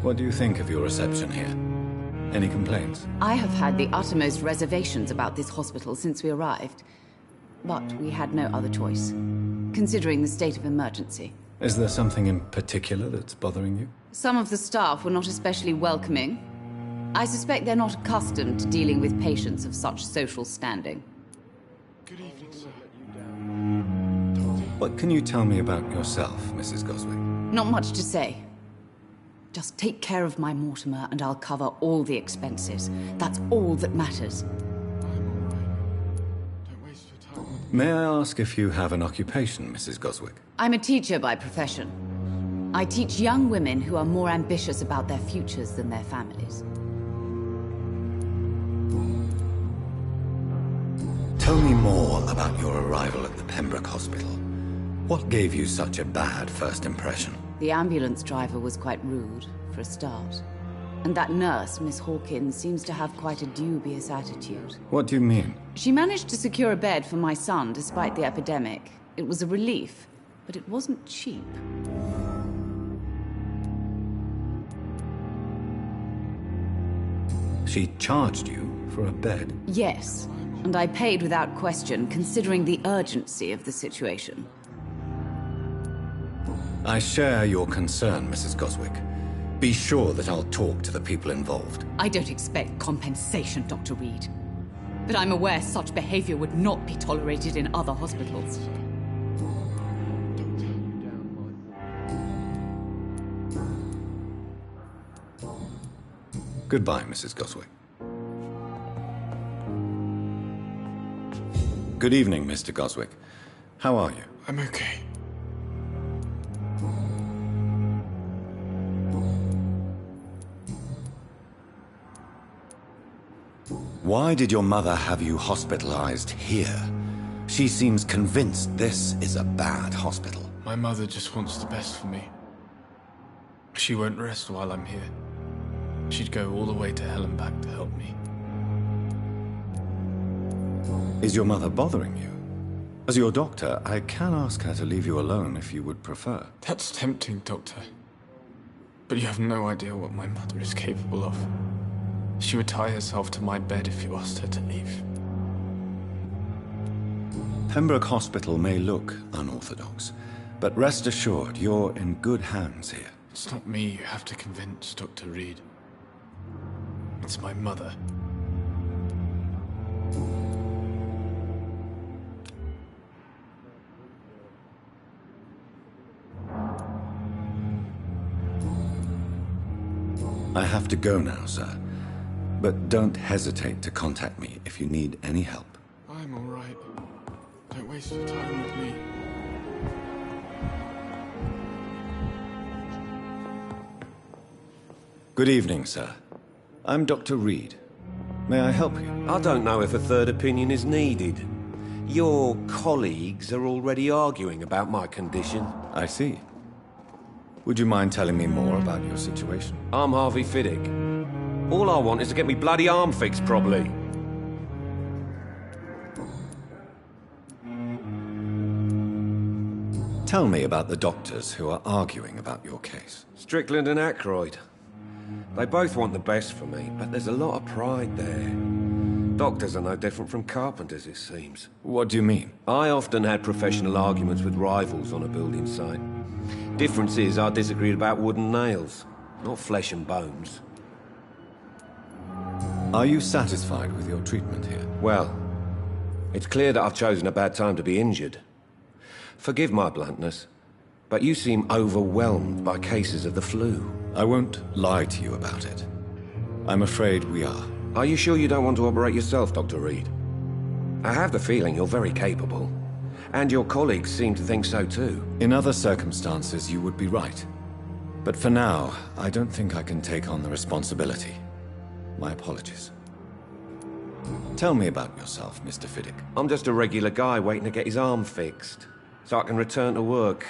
What do you think of your reception here? Any complaints? I have had the uttermost reservations about this hospital since we arrived. But we had no other choice, considering the state of emergency. Is there something in particular that's bothering you? Some of the staff were not especially welcoming. I suspect they're not accustomed to dealing with patients of such social standing. Good evening, sir. What can you tell me about yourself, Mrs. Goswick? Not much to say. Just take care of my Mortimer and I'll cover all the expenses. That's all that matters. May I ask if you have an occupation, Mrs. Goswick? I'm a teacher by profession. I teach young women who are more ambitious about their futures than their families. Tell me more about your arrival at the Pembroke Hospital. What gave you such a bad first impression? The ambulance driver was quite rude, for a start. And that nurse, Miss Hawkins, seems to have quite a dubious attitude. What do you mean? She managed to secure a bed for my son despite the epidemic. It was a relief, but it wasn't cheap. She charged you for a bed? Yes, and I paid without question, considering the urgency of the situation. I share your concern, Mrs. Goswick. Be sure that I'll talk to the people involved. I don't expect compensation, Dr. Reed. But I'm aware such behavior would not be tolerated in other hospitals. Goodbye, Mrs. Goswick. Good evening, Mr. Goswick. How are you? I'm okay. Why did your mother have you hospitalized here? She seems convinced this is a bad hospital. My mother just wants the best for me. She won't rest while I'm here. She'd go all the way to hell and back to help me. Is your mother bothering you? As your doctor, I can ask her to leave you alone if you would prefer. That's tempting, Doctor. But you have no idea what my mother is capable of. She would tie herself to my bed if you asked her to leave. Pembroke Hospital may look unorthodox, but rest assured you're in good hands here. It's not me you have to convince, Dr. Reed. It's my mother. I have to go now, sir. But don't hesitate to contact me if you need any help. I'm all right. Don't waste your time with me. Good evening, sir. I'm Dr. Reed. May I help you? I don't know if a third opinion is needed. Your colleagues are already arguing about my condition. I see. Would you mind telling me more about your situation? I'm Harvey Fiddick. All I want is to get me bloody arm fixed properly. Tell me about the doctors who are arguing about your case. Strickland and Ackroyd. They both want the best for me, but there's a lot of pride there. Doctors are no different from carpenters, it seems. What do you mean? I often had professional arguments with rivals on a building site. Difference is I disagreed about wooden nails, not flesh and bones. Are you satisfied with your treatment here? Well, it's clear that I've chosen a bad time to be injured. Forgive my bluntness, but you seem overwhelmed by cases of the flu. I won't lie to you about it. I'm afraid we are. Are you sure you don't want to operate yourself, Dr. Reed? I have the feeling you're very capable. And your colleagues seem to think so too. In other circumstances, you would be right. But for now, I don't think I can take on the responsibility. My apologies. Tell me about yourself, Mr. Fiddick. I'm just a regular guy waiting to get his arm fixed, so I can return to work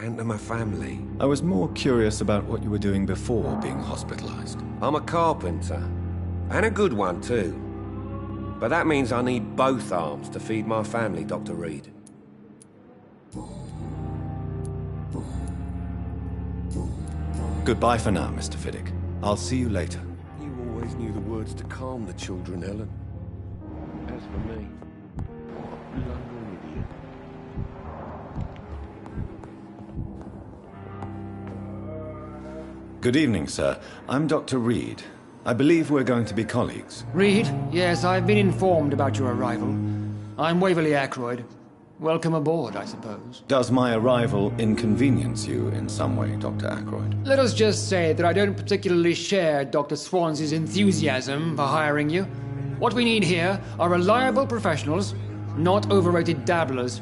and to my family. I was more curious about what you were doing before being hospitalized. I'm a carpenter, and a good one too. But that means I need both arms to feed my family, Dr. Reed. Goodbye for now, Mr. Fiddick. I'll see you later. You always knew the words to calm the children, Helen. As for me, you're an idiot. Good evening, sir. I'm Dr. Reed. I believe we're going to be colleagues. Reed? Yes, I've been informed about your arrival. I'm Waverly Ackroyd. Welcome aboard, I suppose. Does my arrival inconvenience you in some way, Dr. Ackroyd? Let us just say that I don't particularly share Dr. Swansea's enthusiasm for hiring you. What we need here are reliable professionals, not overrated dabblers.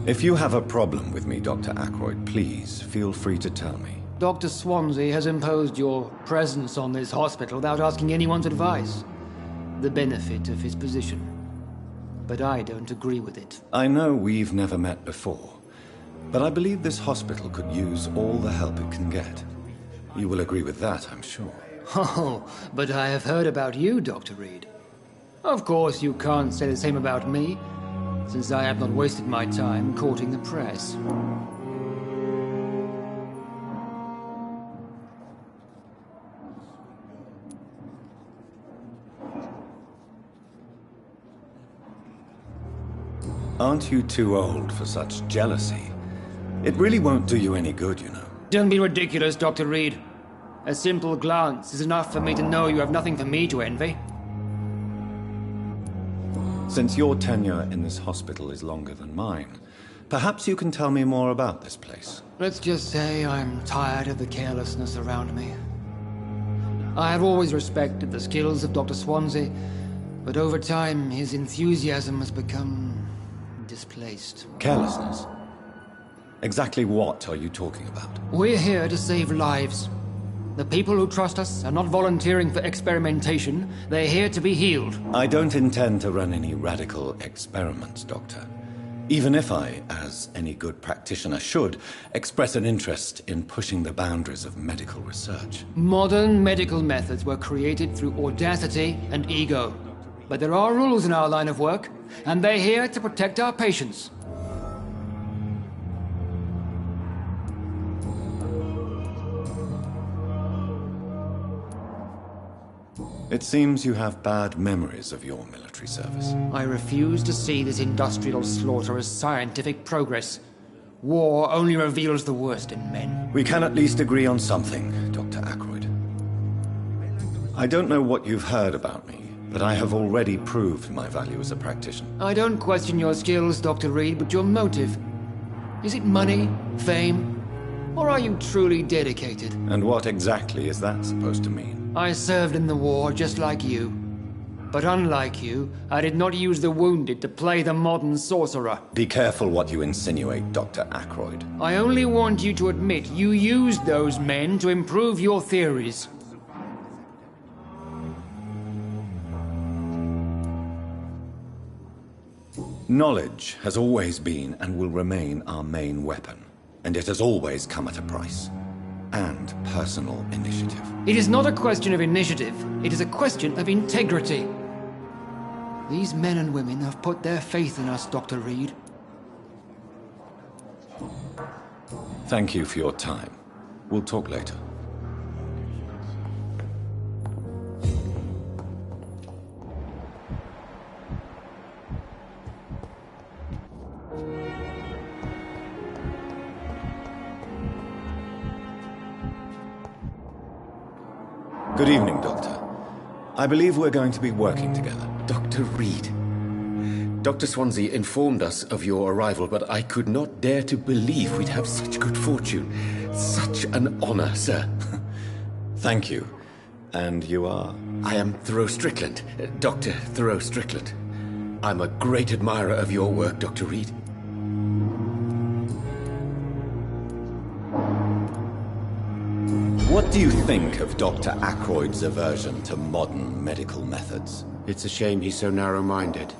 If you have a problem with me, Dr. Ackroyd, please feel free to tell me. Dr. Swansea has imposed your presence on this hospital without asking anyone's advice. The benefit of his position. But I don't agree with it. I know we've never met before, but I believe this hospital could use all the help it can get. You will agree with that, I'm sure. Oh, but I have heard about you, Dr. Reed. Of course, you can't say the same about me, since I have not wasted my time courting the press. Aren't you too old for such jealousy? It really won't do you any good, you know. Don't be ridiculous, Dr. Reed. A simple glance is enough for me to know you have nothing for me to envy. Since your tenure in this hospital is longer than mine, perhaps you can tell me more about this place. Let's just say I'm tired of the carelessness around me. I have always respected the skills of Dr. Swansea, but over time his enthusiasm has become displaced. Carelessness? Exactly what are you talking about? We're here to save lives. The people who trust us are not volunteering for experimentation. They're here to be healed. I don't intend to run any radical experiments, Doctor. Even if I, as any good practitioner should, express an interest in pushing the boundaries of medical research. Modern medical methods were created through audacity and ego. But there are rules in our line of work, and they're here to protect our patients. It seems you have bad memories of your military service. I refuse to see this industrial slaughter as scientific progress. War only reveals the worst in men. We can at least agree on something, Dr. Ackroyd. I don't know what you've heard about me, but I have already proved my value as a practitioner. I don't question your skills, Dr. Reed, but your motive. Is it money, fame, or are you truly dedicated? And what exactly is that supposed to mean? I served in the war just like you. But unlike you, I did not use the wounded to play the modern sorcerer. Be careful what you insinuate, Dr. Ackroyd. I only want you to admit you used those men to improve your theories. Knowledge has always been and will remain our main weapon. And it has always come at a price. And personal initiative. It is not a question of initiative. It is a question of integrity. These men and women have put their faith in us, Dr. Reed. Thank you for your time. We'll talk later. Good evening, Doctor. I believe we're going to be working together. Dr. Reed. Dr. Swansea informed us of your arrival, but I could not dare to believe we'd have such good fortune. Such an honor, sir. Thank you. And you are? I am Thoreau Strickland, Dr. Thoreau Strickland. I'm a great admirer of your work, Dr. Reed. What do you think of Dr. Ackroyd's aversion to modern medical methods? It's a shame he's so narrow-minded.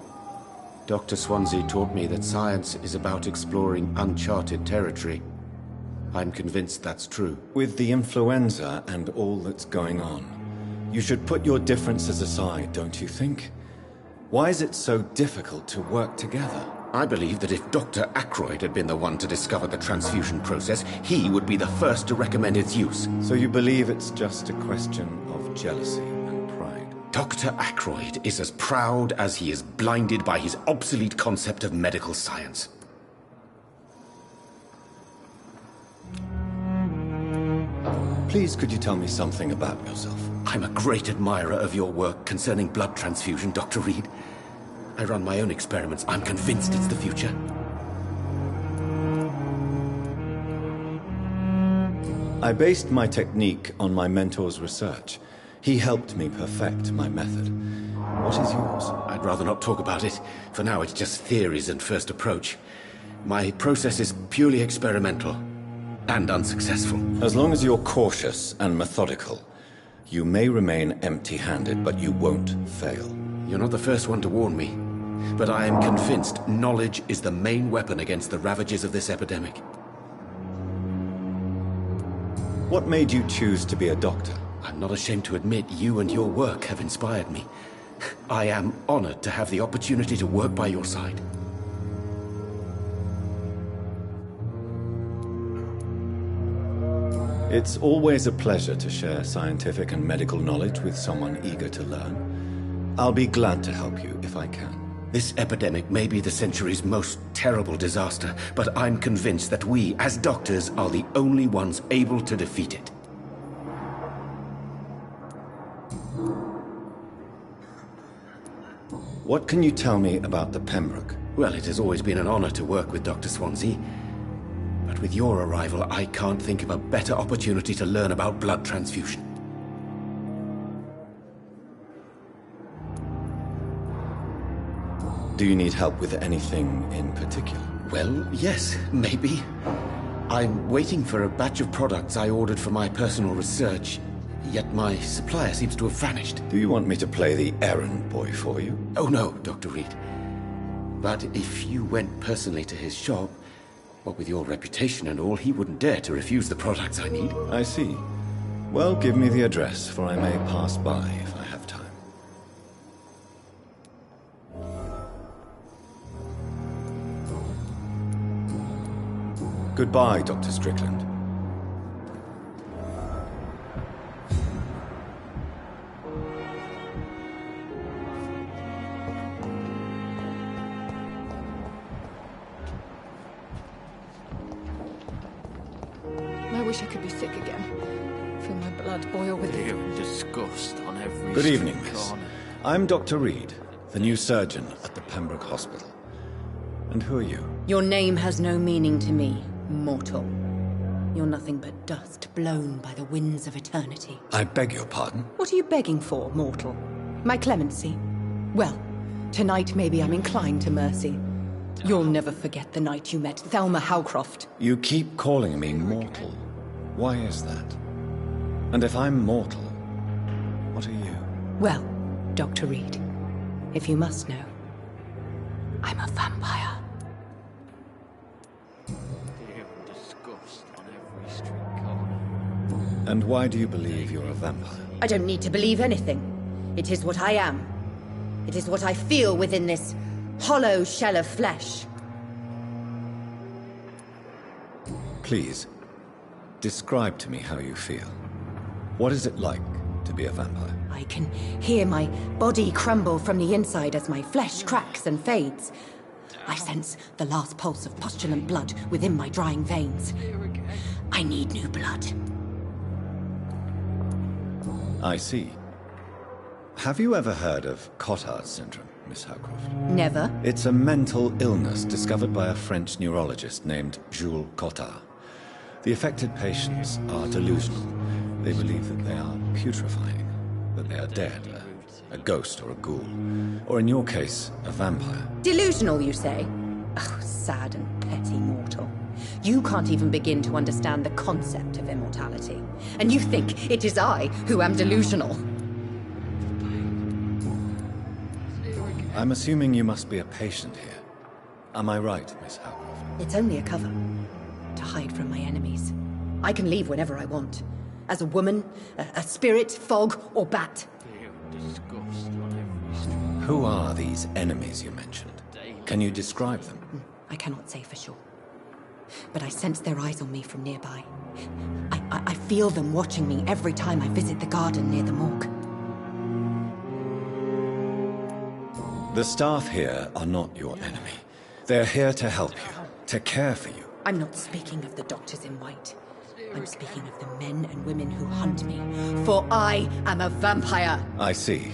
Dr. Swansea taught me that science is about exploring uncharted territory. I'm convinced that's true. With the influenza and all that's going on, you should put your differences aside, don't you think? Why is it so difficult to work together? I believe that if Dr. Ackroyd had been the one to discover the transfusion process, he would be the first to recommend its use. So you believe it's just a question of jealousy and pride? Dr. Ackroyd is as proud as he is blinded by his obsolete concept of medical science. Please, could you tell me something about yourself? I'm a great admirer of your work concerning blood transfusion, Dr. Reed. I run my own experiments. I'm convinced it's the future. I based my technique on my mentor's research. He helped me perfect my method. What is yours? I'd rather not talk about it. For now, it's just theories and first approach. My process is purely experimental and unsuccessful. As long as you're cautious and methodical, you may remain empty-handed, but you won't fail. You're not the first one to warn me, but I am convinced knowledge is the main weapon against the ravages of this epidemic. What made you choose to be a doctor? I'm not ashamed to admit you and your work have inspired me. I am honored to have the opportunity to work by your side. It's always a pleasure to share scientific and medical knowledge with someone eager to learn. I'll be glad to help you if I can. This epidemic may be the century's most terrible disaster, but I'm convinced that we, as doctors, are the only ones able to defeat it. What can you tell me about the Pembroke? Well, it has always been an honor to work with Dr. Swansea. But with your arrival, I can't think of a better opportunity to learn about blood transfusion. Do you need help with anything in particular? Well, yes, maybe. I'm waiting for a batch of products I ordered for my personal research, yet my supplier seems to have vanished. Do you want me to play the errand boy for you? Oh no, Dr. Reed. But if you went personally to his shop, what with your reputation and all, he wouldn't dare to refuse the products I need. I see. Well, give me the address, for I may pass by if I have time. Goodbye, Dr. Strickland. I wish I could be sick again. Feel my blood boil with Fear and disgust on every Good evening, street miss. corner. I'm Dr. Reed, the new surgeon at the Pembroke Hospital. And who are you? Your name has no meaning to me, mortal. You're nothing but dust blown by the winds of eternity. I beg your pardon? What are you begging for, mortal? My clemency? Well, tonight maybe I'm inclined to mercy. You'll never forget the night you met Thelma Howcroft. You keep calling me mortal. Why is that? And if I'm mortal, what are you? Well, Dr. Reed, if you must know, I'm a vampire. Fear and disgust on every street corner. And why do you believe you're a vampire? I don't need to believe anything. It is what I am. It is what I feel within this hollow shell of flesh. Please, describe to me how you feel. What is it like to be a vampire? I can hear my body crumble from the inside as my flesh cracks and fades. I sense the last pulse of postulant blood within my drying veins. I need new blood. I see. Have you ever heard of Cotard syndrome, Miss Howcroft? Never. It's a mental illness discovered by a French neurologist named Jules Cotard. The affected patients are delusional. They believe that they are putrefying, that they are dead, a ghost or a ghoul, or in your case, a vampire. Delusional, you say? Oh, sad and petty mortal. You can't even begin to understand the concept of immortality. And you think it is I who am delusional. I'm assuming you must be a patient here. Am I right, Miss Howcroft? It's only a cover. To hide from my enemies. I can leave whenever I want. As a woman, a spirit, fog, or bat. Fear and disgust on every street. Who are these enemies you mentioned? Can you describe them? I cannot say for sure. But I sense their eyes on me from nearby. I feel them watching me every time I visit the garden near the morgue. The staff here are not your enemy. They're here to help you, to care for you. I'm not speaking of the doctors in white. I'm speaking of the men and women who hunt me. For I am a vampire! I see.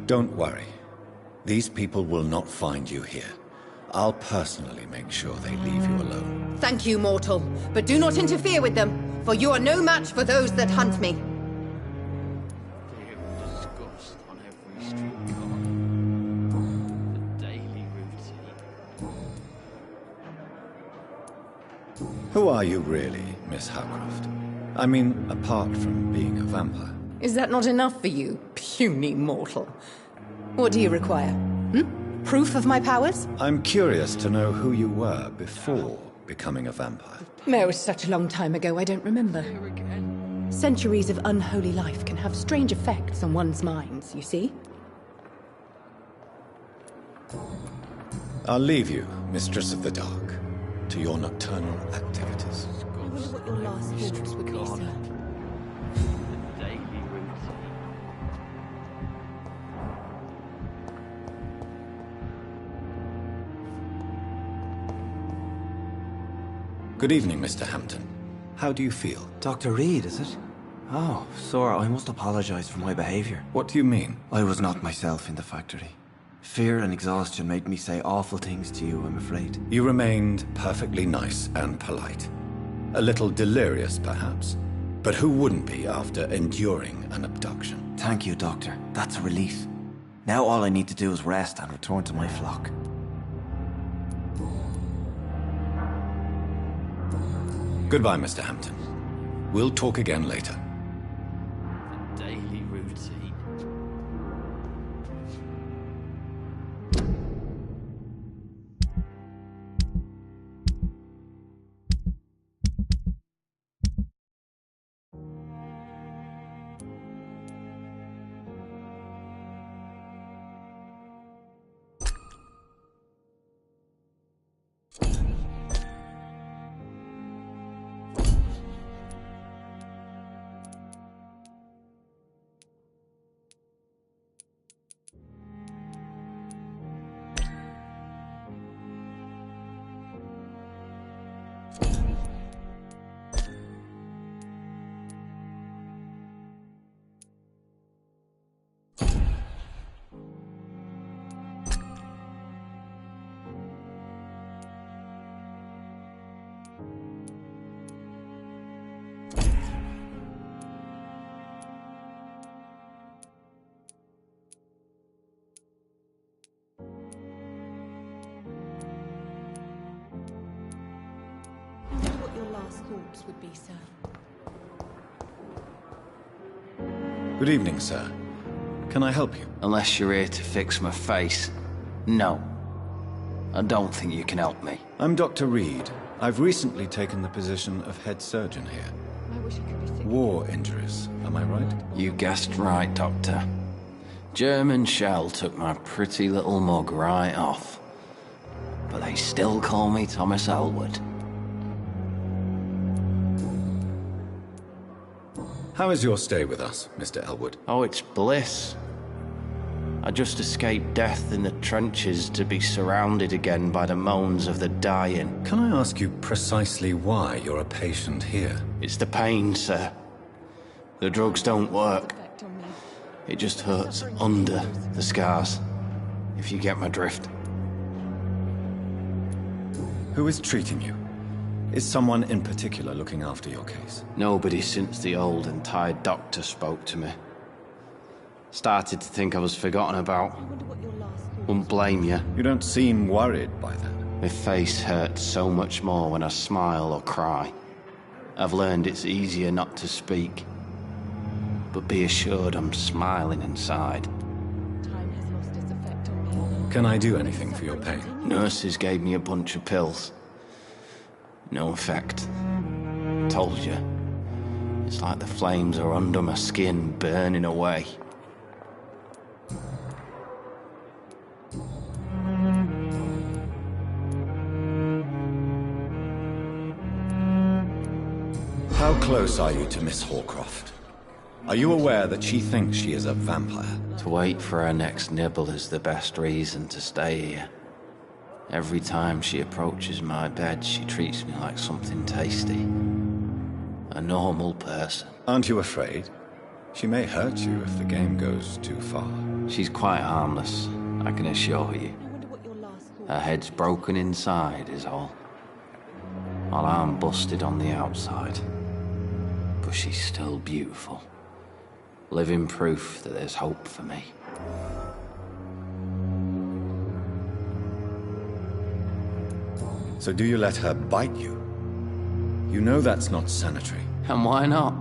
Don't worry. These people will not find you here. I'll personally make sure they leave you alone. Thank you, mortal. But do not interfere with them, for you are no match for those that hunt me. Fear and disgust on every street corner. The daily routine. Who are you really, Miss Howcroft? I mean, apart from being a vampire. Is that not enough for you, puny mortal? What do you require? Proof of my powers? I'm curious to know who you were before becoming a vampire. It was such a long time ago, I don't remember. Centuries of unholy life can have strange effects on one's minds, you see? I'll leave you, Mistress of the Dark, to your nocturnal activities. I wonder what your last thoughts would be, sir. The daily routine. Good evening, Mr. Hampton. How do you feel? Dr. Reed, is it? Oh, sir, I must apologize for my behavior. What do you mean? I was not myself in the factory. Fear and exhaustion made me say awful things to you, I'm afraid. You remained perfectly nice and polite. A little delirious, perhaps. But who wouldn't be after enduring an abduction? Thank you, Doctor. That's a relief. Now all I need to do is rest and return to my flock. Goodbye, Mr. Hampton. We'll talk again later. Daily routine. Thoughts would be, sir. Good evening, sir. Can I help you? Unless you're here to fix my face. No. I don't think you can help me. I'm Dr. Reed. I've recently taken the position of head surgeon here. I wish I could be sick. War injuries, am I right? You guessed right, Doctor. German shell took my pretty little mug right off. But they still call me Thomas Elwood. How is your stay with us, Mr. Elwood? Oh, it's bliss. I just escaped death in the trenches to be surrounded again by the moans of the dying. Can I ask you precisely why you're a patient here? It's the pain, sir. The drugs don't work. It just hurts under the scars, if you get my drift. Who is treating you? Is someone in particular looking after your case? Nobody since the old and tired doctor spoke to me. Started to think I was forgotten about. Wouldn't blame you. You don't seem worried by that. My face hurts so much more when I smile or cry. I've learned it's easier not to speak. But be assured I'm smiling inside. Time has lost its effect on me. Can I do anything for your pain? Nurses gave me a bunch of pills. No effect. Told you. It's like the flames are under my skin, burning away. How close are you to Miss Horcroft? Are you aware that she thinks she is a vampire? To wait for her next nibble is the best reason to stay here. Every time she approaches my bed, she treats me like something tasty. A normal person. Aren't you afraid? She may hurt you if the game goes too far. She's quite harmless, I can assure you. Her head's broken inside is all. While I'm busted on the outside. But she's still beautiful. Living proof that there's hope for me. So do you let her bite you? You know that's not sanitary. And why not?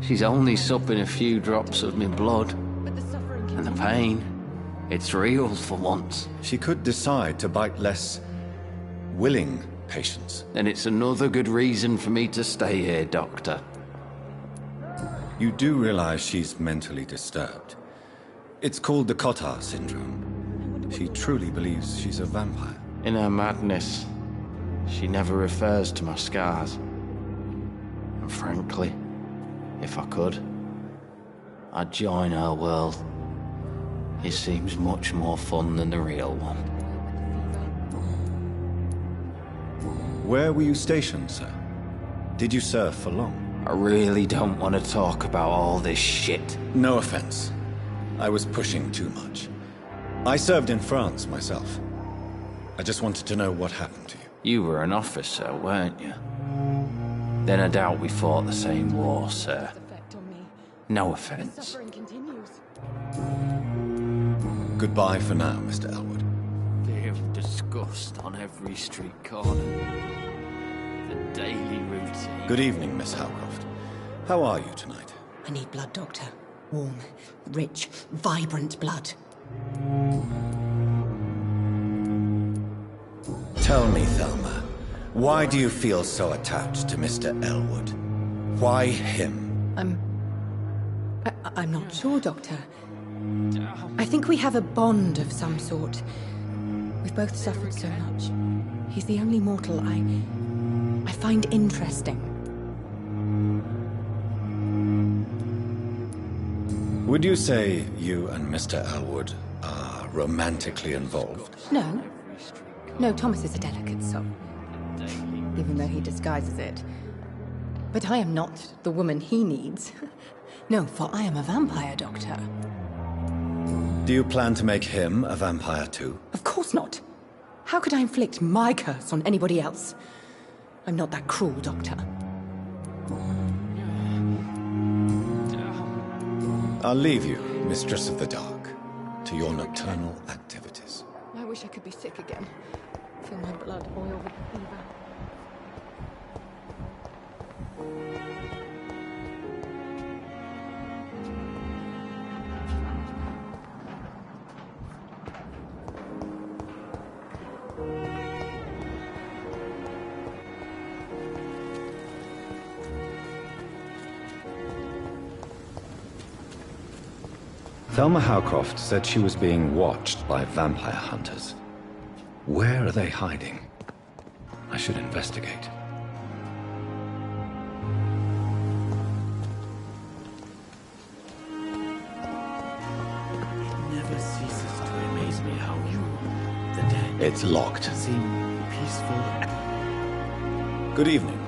She's only supping a few drops of my blood. And the pain, it's real for once. She could decide to bite less willing patients. Then it's another good reason for me to stay here, Doctor. You do realize she's mentally disturbed. It's called the Cotard syndrome. She truly believes she's a vampire. In her madness, she never refers to my scars. And frankly, if I could, I'd join her world. It seems much more fun than the real one. Where were you stationed, sir? Did you serve for long? I really don't want to talk about all this shit. No offense. I was pushing too much. I served in France myself. I just wanted to know what happened to you. You were an officer, weren't you? Then I doubt we fought the same war, sir. No offense. Goodbye for now, Mr. Elwood. Fear of disgust on every street corner. The daily routine. Good evening, Miss Howcroft. How are you tonight? I need blood, Doctor. Warm, rich, vibrant blood. Tell me, Thelma, why do you feel so attached to Mr. Elwood? Why him? I'm not sure, Doctor. I think we have a bond of some sort. We've both suffered so much. He's the only mortal I find interesting. Would you say you and Mr. Elwood are romantically involved? No. No, Thomas is a delicate soul. Even though he disguises it. But I am not the woman he needs. No, for I am a vampire, Doctor. Do you plan to make him a vampire too? Of course not. How could I inflict my curse on anybody else? I'm not that cruel, Doctor. I'll leave you, Mistress of the Dark, to your nocturnal activities. I wish I could be sick again. Feel my blood boil with the fever. Thelma Howcroft said she was being watched by vampire hunters. Where are they hiding? I should investigate. It never ceases to amaze me how you, the dead, It's locked. seem peaceful. Good evening.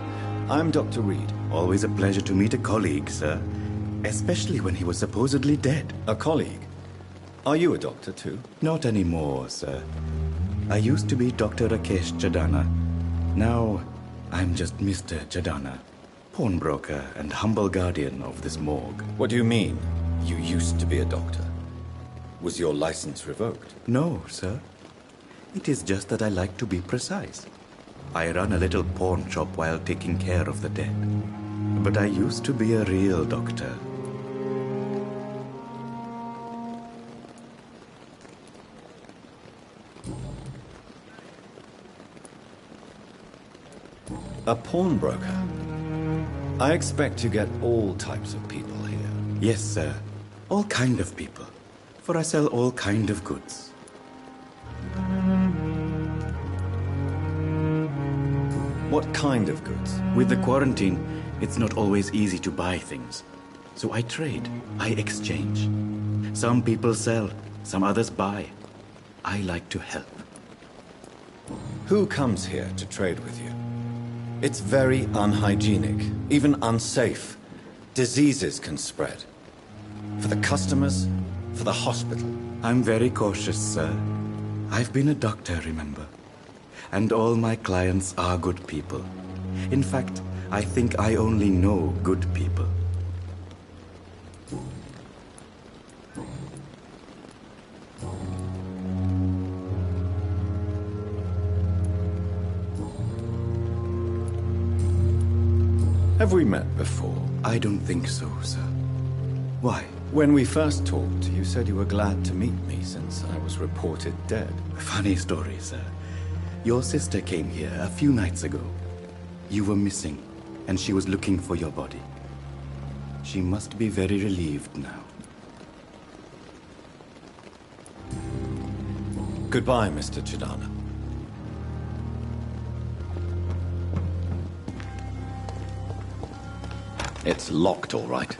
I'm Dr. Reed. Always a pleasure to meet a colleague, sir. Especially when he was supposedly dead. A colleague? Are you a doctor too? Not anymore, sir. I used to be Dr. Rakesh Chadana. Now, I'm just Mr. Chadana, pawnbroker and humble guardian of this morgue. What do you mean, you used to be a doctor? Was your license revoked? No, sir. It is just that I like to be precise. I run a little pawn shop while taking care of the dead. But I used to be a real doctor. A pawnbroker? I expect you get all types of people here. Yes, sir. All kind of people. For I sell all kind of goods. What kind of goods? With the quarantine, it's not always easy to buy things. So I trade. I exchange. Some people sell, some others buy. I like to help. Who comes here to trade with you? It's very unhygienic, even unsafe. Diseases can spread. For the customers, for the hospital. I'm very cautious, sir. I've been a doctor, remember? And all my clients are good people. In fact, I think I only know good people. Have we met before? I don't think so, sir. Why? When we first talked, you said you were glad to meet me since I was reported dead. Funny story, sir. Your sister came here a few nights ago. You were missing, and she was looking for your body. She must be very relieved now. Goodbye, Mr. Chidana. It's locked, all right.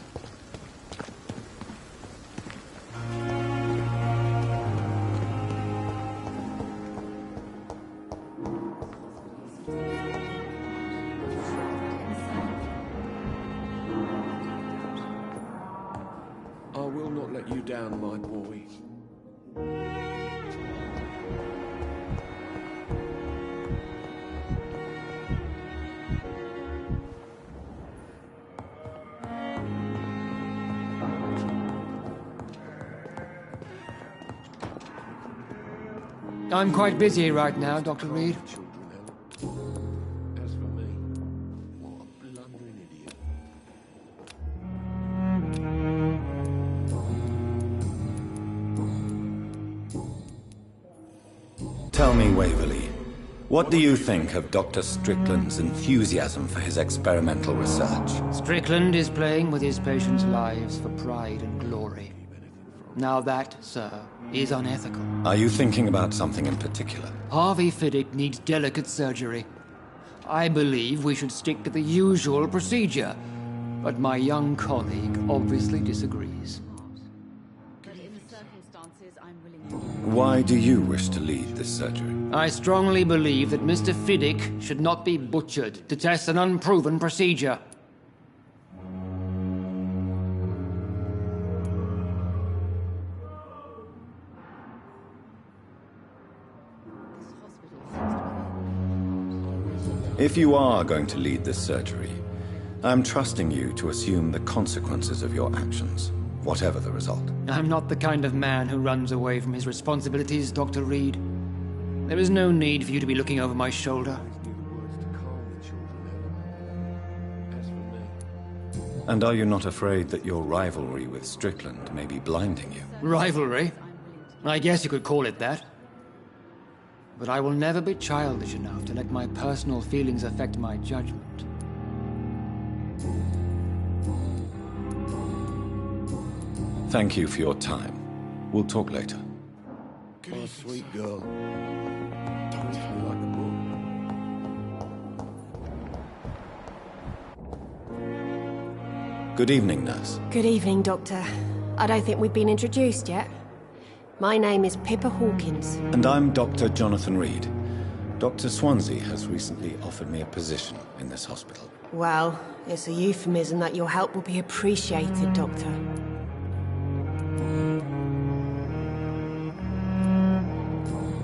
down, my boy. I'm quite busy right now, Dr. Reed. As for me, what a blundering idiot. Tell me, Waverley, what do you think of Dr. Strickland's enthusiasm for his experimental research? Strickland is playing with his patients' lives for pride and glory. Now that, sir, is unethical. Are you thinking about something in particular? Harvey Fiddick needs delicate surgery. I believe we should stick to the usual procedure, but my young colleague obviously disagrees. Why do you wish to lead this surgery? I strongly believe that Mr. Fiddick should not be butchered to test an unproven procedure. If you are going to lead this surgery, I'm trusting you to assume the consequences of your actions, whatever the result. I'm not the kind of man who runs away from his responsibilities, Dr. Reed. There is no need for you to be looking over my shoulder. And are you not afraid that your rivalry with Strickland may be blinding you? Rivalry? I guess you could call it that. But I will never be childish enough to let my personal feelings affect my judgment. Thank you for your time. We'll talk later. Oh, sweet girl. Don't tell me like a book. Good evening, nurse. Good evening, Doctor. I don't think we've been introduced yet. My name is Pippa Hawkins. And I'm Dr. Jonathan Reed. Dr. Swansea has recently offered me a position in this hospital. Well, it's a euphemism that your help will be appreciated, Doctor.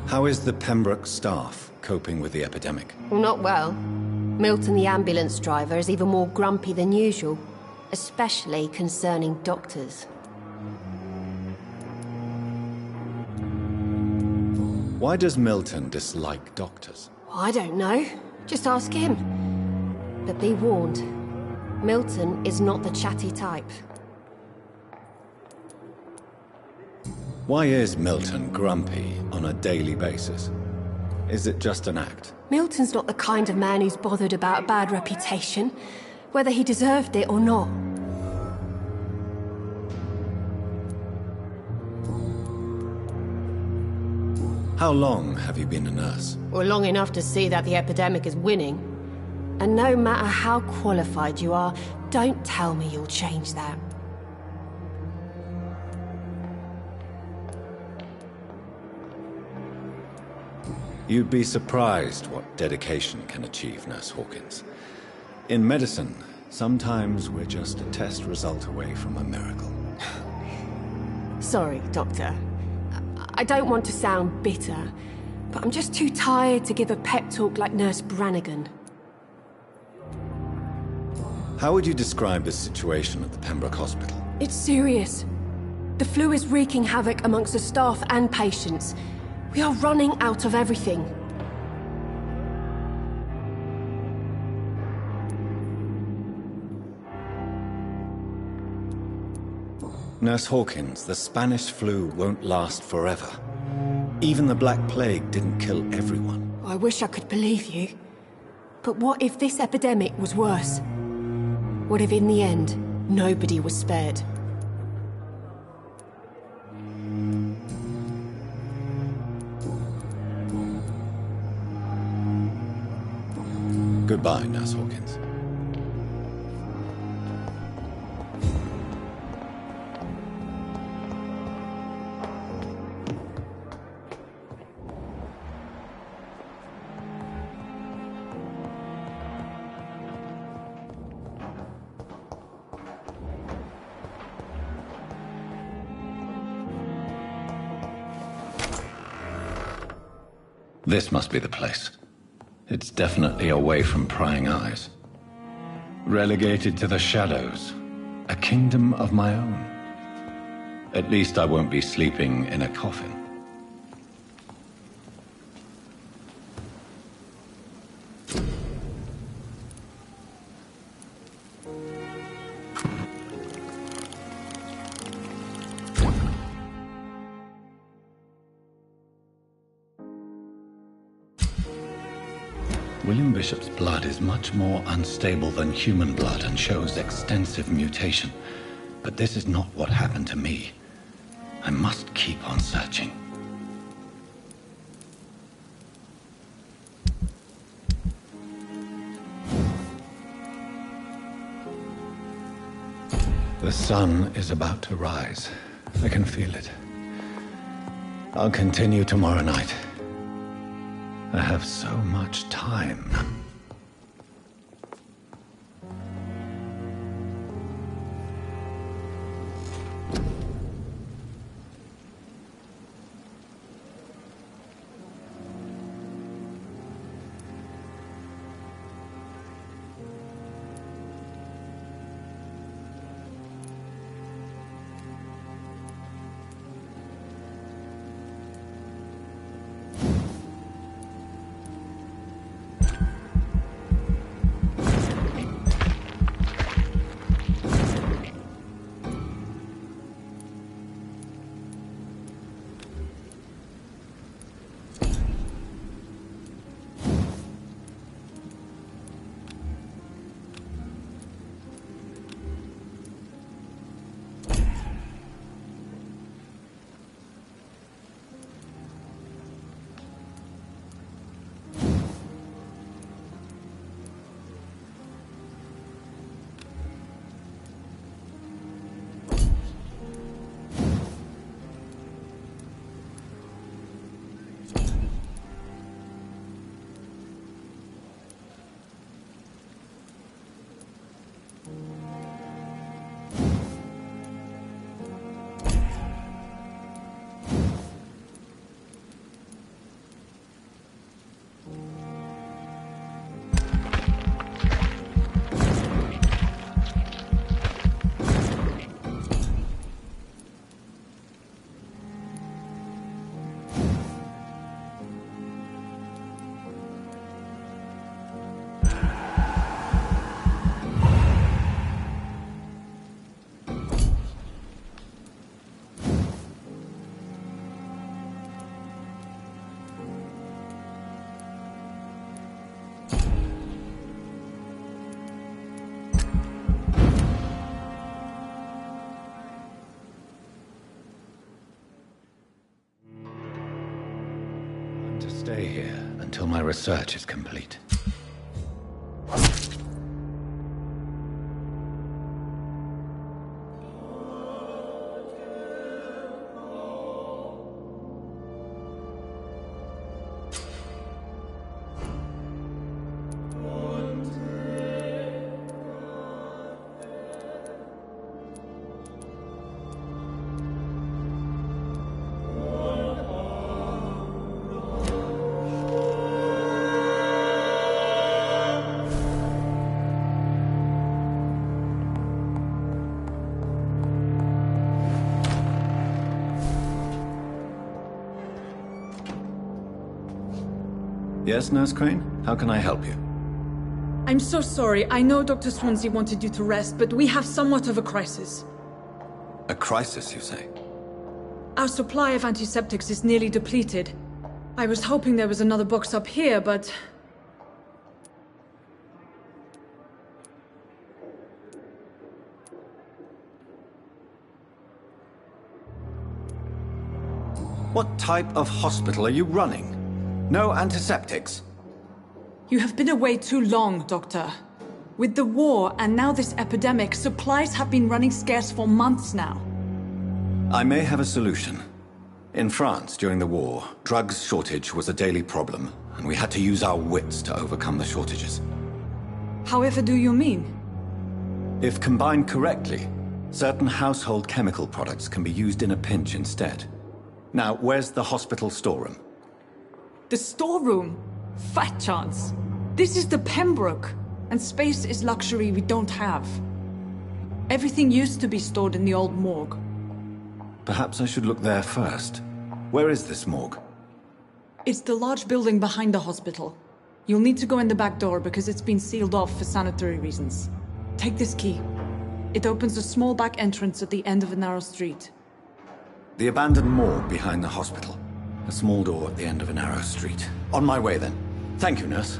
How is the Pembroke staff coping with the epidemic? Well, not well. Milton, the ambulance driver, is even more grumpy than usual, especially concerning doctors. Why does Milton dislike doctors? I don't know. Just ask him. But be warned, Milton is not the chatty type. Why is Milton grumpy on a daily basis? Is it just an act? Milton's not the kind of man who's bothered about a bad reputation, whether he deserved it or not. How long have you been a nurse? Well, long enough to see that the epidemic is winning. And no matter how qualified you are, don't tell me you'll change that. You'd be surprised what dedication can achieve, Nurse Hawkins. In medicine, sometimes we're just a test result away from a miracle. Sorry, Doctor. I don't want to sound bitter, but I'm just too tired to give a pep talk like Nurse Brannigan. How would you describe the situation at the Pembroke Hospital? It's serious. The flu is wreaking havoc amongst the staff and patients. We are running out of everything. Nurse Hawkins, the Spanish flu won't last forever. Even the Black Plague didn't kill everyone. I wish I could believe you. But what if this epidemic was worse? What if in the end, nobody was spared? Goodbye, Nurse Hawkins. This must be the place. It's definitely away from prying eyes. Relegated to the shadows. A kingdom of my own. At least I won't be sleeping in a coffin. William Bishop's blood is much more unstable than human blood and shows extensive mutation. But this is not what happened to me. I must keep on searching. The sun is about to rise. I can feel it. I'll continue tomorrow night. I have so much time. Stay here until my research is complete. Yes, Nurse Crane? How can I help you? I'm so sorry. I know Dr. Swansea wanted you to rest, but we have somewhat of a crisis. A crisis, you say? Our supply of antiseptics is nearly depleted. I was hoping there was another box up here, but... What type of hospital are you running? No antiseptics? You have been away too long, Doctor. With the war and now this epidemic, supplies have been running scarce for months now. I may have a solution. In France, during the war, drugs shortage was a daily problem, and we had to use our wits to overcome the shortages. However do you mean? If combined correctly, certain household chemical products can be used in a pinch instead. Now, where's the hospital storeroom? The storeroom? Fat chance. This is the Pembroke, and space is luxury we don't have. Everything used to be stored in the old morgue. Perhaps I should look there first. Where is this morgue? It's the large building behind the hospital. You'll need to go in the back door because it's been sealed off for sanitary reasons. Take this key. It opens a small back entrance at the end of a narrow street. The abandoned morgue behind the hospital. A small door at the end of a narrow street. On my way, then. Thank you, nurse.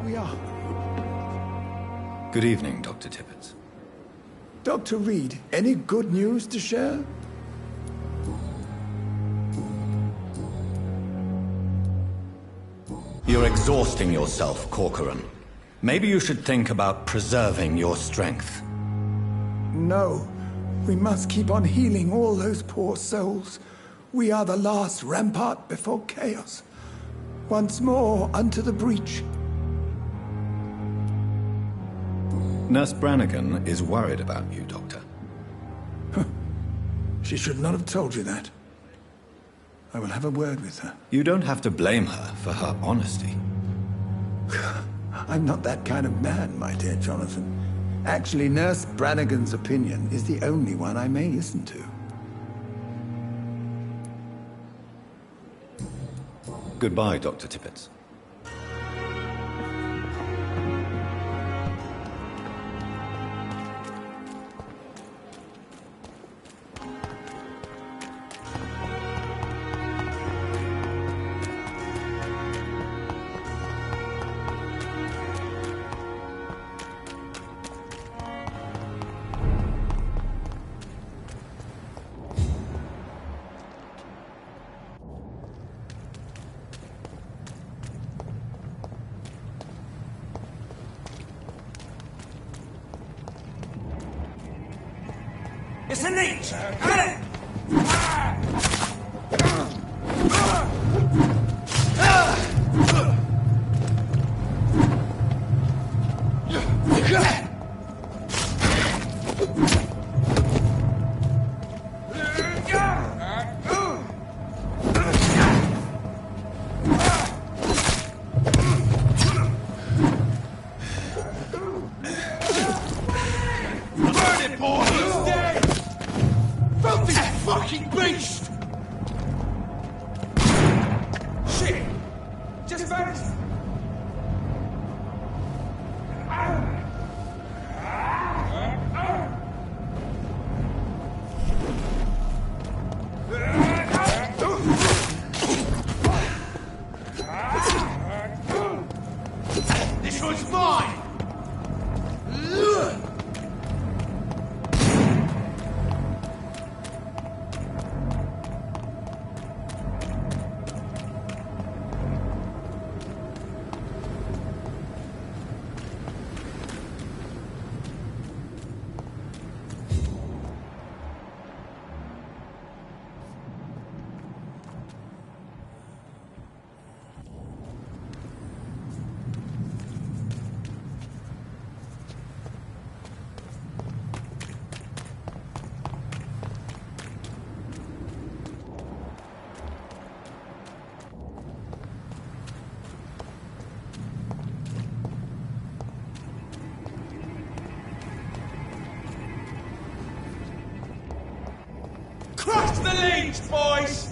We are. Good evening, Dr. Tippett. Dr. Reed, any good news to share? You're exhausting yourself, Corcoran. Maybe you should think about preserving your strength. No. We must keep on healing all those poor souls. We are the last rampart before chaos. Once more, unto the breach. Nurse Brannigan is worried about you, Doctor. She should not have told you that. I will have a word with her. You don't have to blame her for her honesty. I'm not that kind of man, my dear Jonathan. Actually, Nurse Brannigan's opinion is the only one I may listen to. Goodbye, Dr. Tippett. It's a niche! Get it! Fucking beast! Shit! Just vanished! This one's mine! Crush the leech, boys!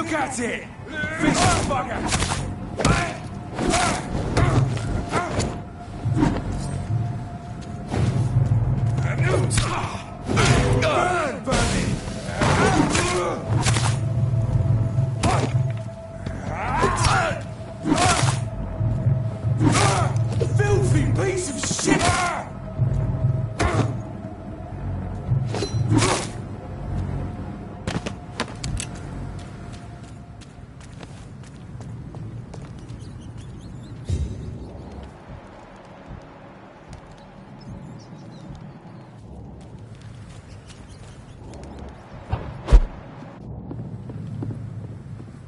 Look at it! Fish bugger! Burn, Bernie! Filthy piece of shit!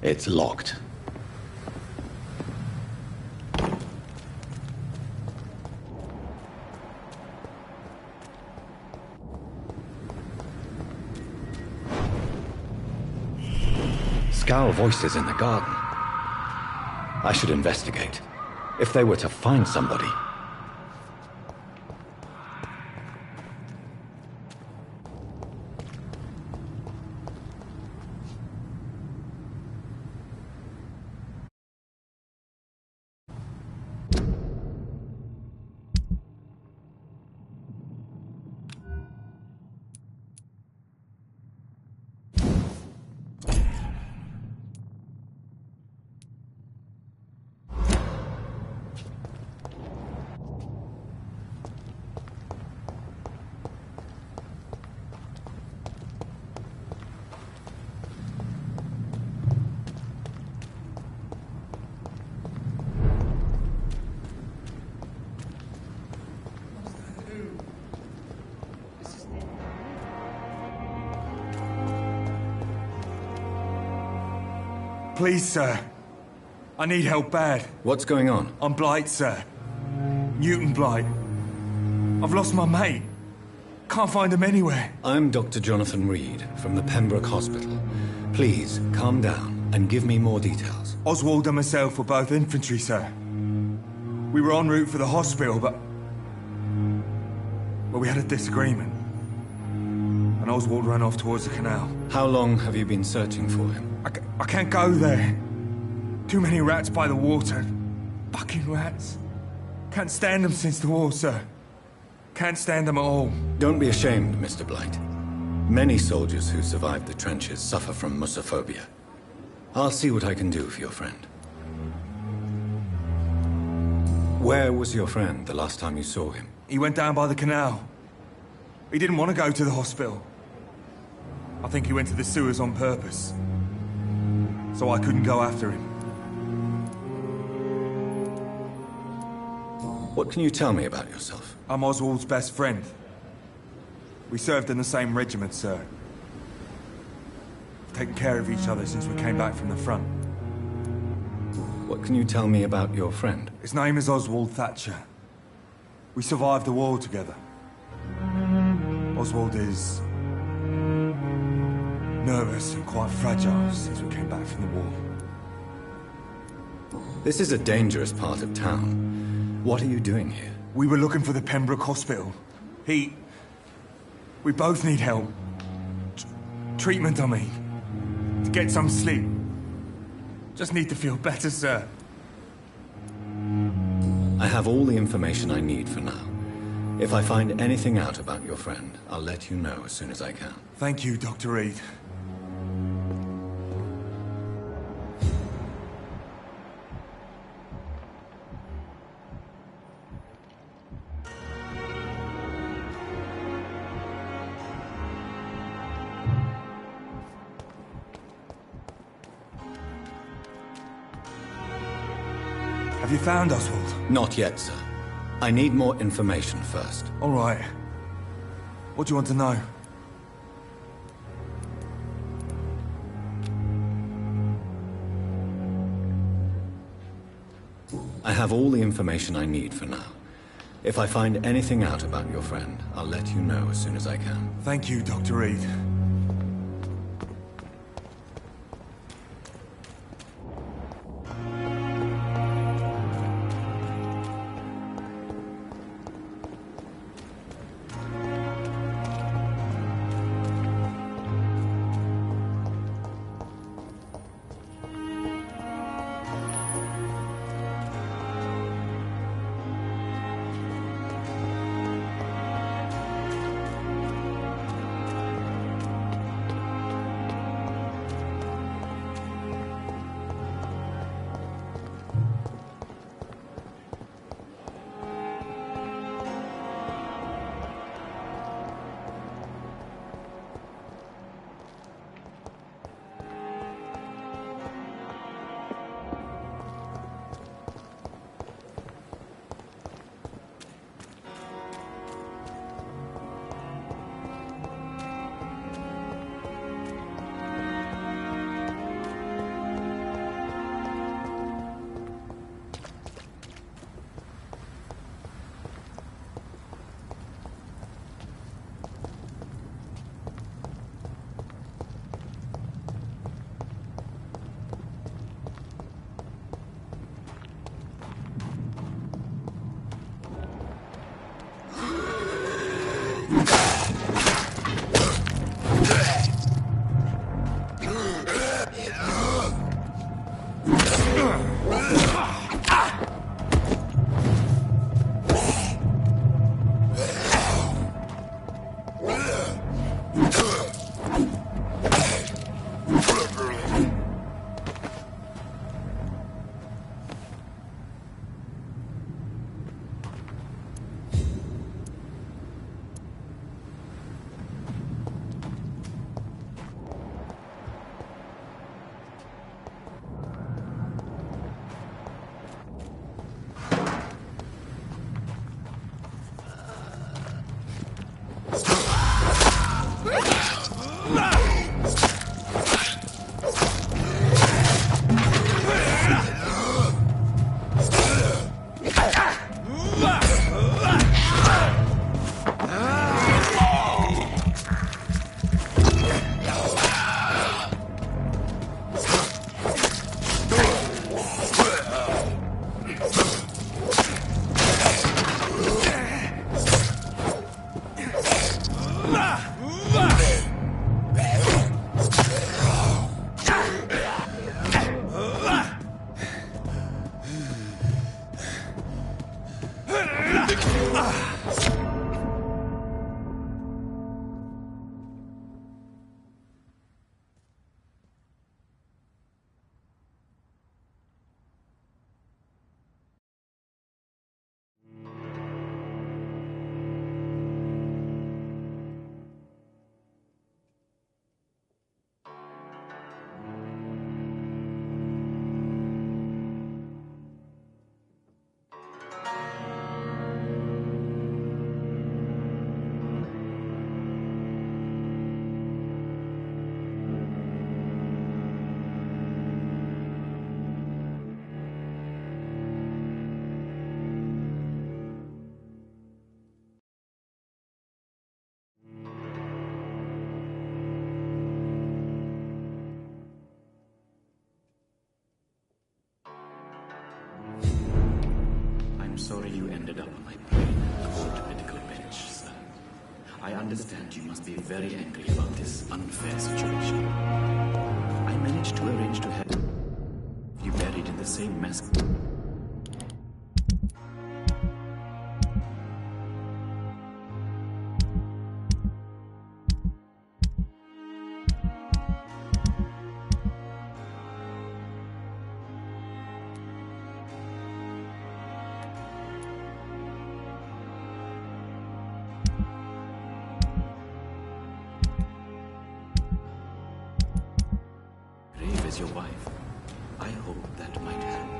It's locked. Scowl voices in the garden. I should investigate. If they were to find somebody. Please, sir. I need help bad. What's going on? I'm Blight, sir. Newton Blight. I've lost my mate. Can't find him anywhere. I'm Dr. Jonathan Reed from the Pembroke Hospital. Please, calm down and give me more details. Oswald and myself were both infantry, sir. We were en route for the hospital, but we had a disagreement. And Oswald ran off towards the canal. How long have you been searching for him? I can't go there. Too many rats by the water. Fucking rats. Can't stand them since the war, sir. Can't stand them at all. Don't be ashamed, Mr. Blight. Many soldiers who survived the trenches suffer from musophobia. I'll see what I can do for your friend. Where was your friend the last time you saw him? He went down by the canal. He didn't want to go to the hospital. I think he went to the sewers on purpose. So I couldn't go after him. What can you tell me about yourself? I'm Oswald's best friend. We served in the same regiment, sir. We've taken care of each other since we came back from the front. What can you tell me about your friend? His name is Oswald Thatcher. We survived the war together. Oswald is nervous and quite fragile since we came back from the war. This is a dangerous part of town. What are you doing here? We were looking for the Pembroke Hospital. We both need help. Treatment, I mean. To get some sleep. Just need to feel better, sir. I have all the information I need for now. If I find anything out about your friend, I'll let you know as soon as I can. Thank you, Dr. Reed. Have you found Oswald? Not yet, sir. I need more information first. All right. What do you want to know? I have all the information I need for now. If I find anything out about your friend, I'll let you know as soon as I can. Thank you, Dr. Reed. sorry you ended up on my plain cold medical bench, sir. I understand you must be very angry about this unfair situation. I managed to arrange to have you buried in the same mass. Grave as your wife. I hope that might help.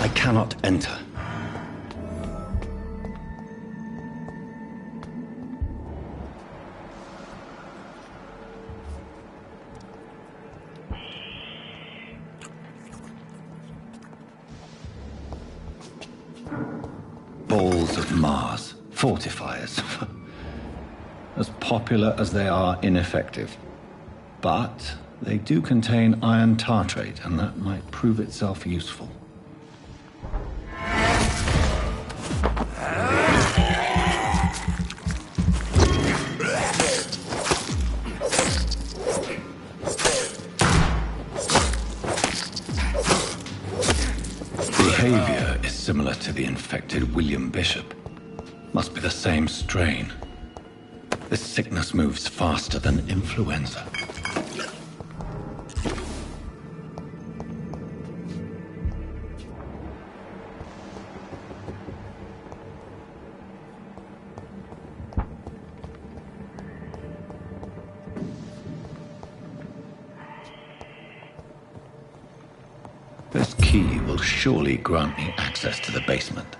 I cannot enter. Balls of Mars, fortifiers. As popular as they are ineffective. But they do contain iron tartrate, and that might prove itself useful. Behavior is similar to the infected William Bishop. Must be the same strain. This sickness moves faster than influenza. This key will surely grant me access to the basement.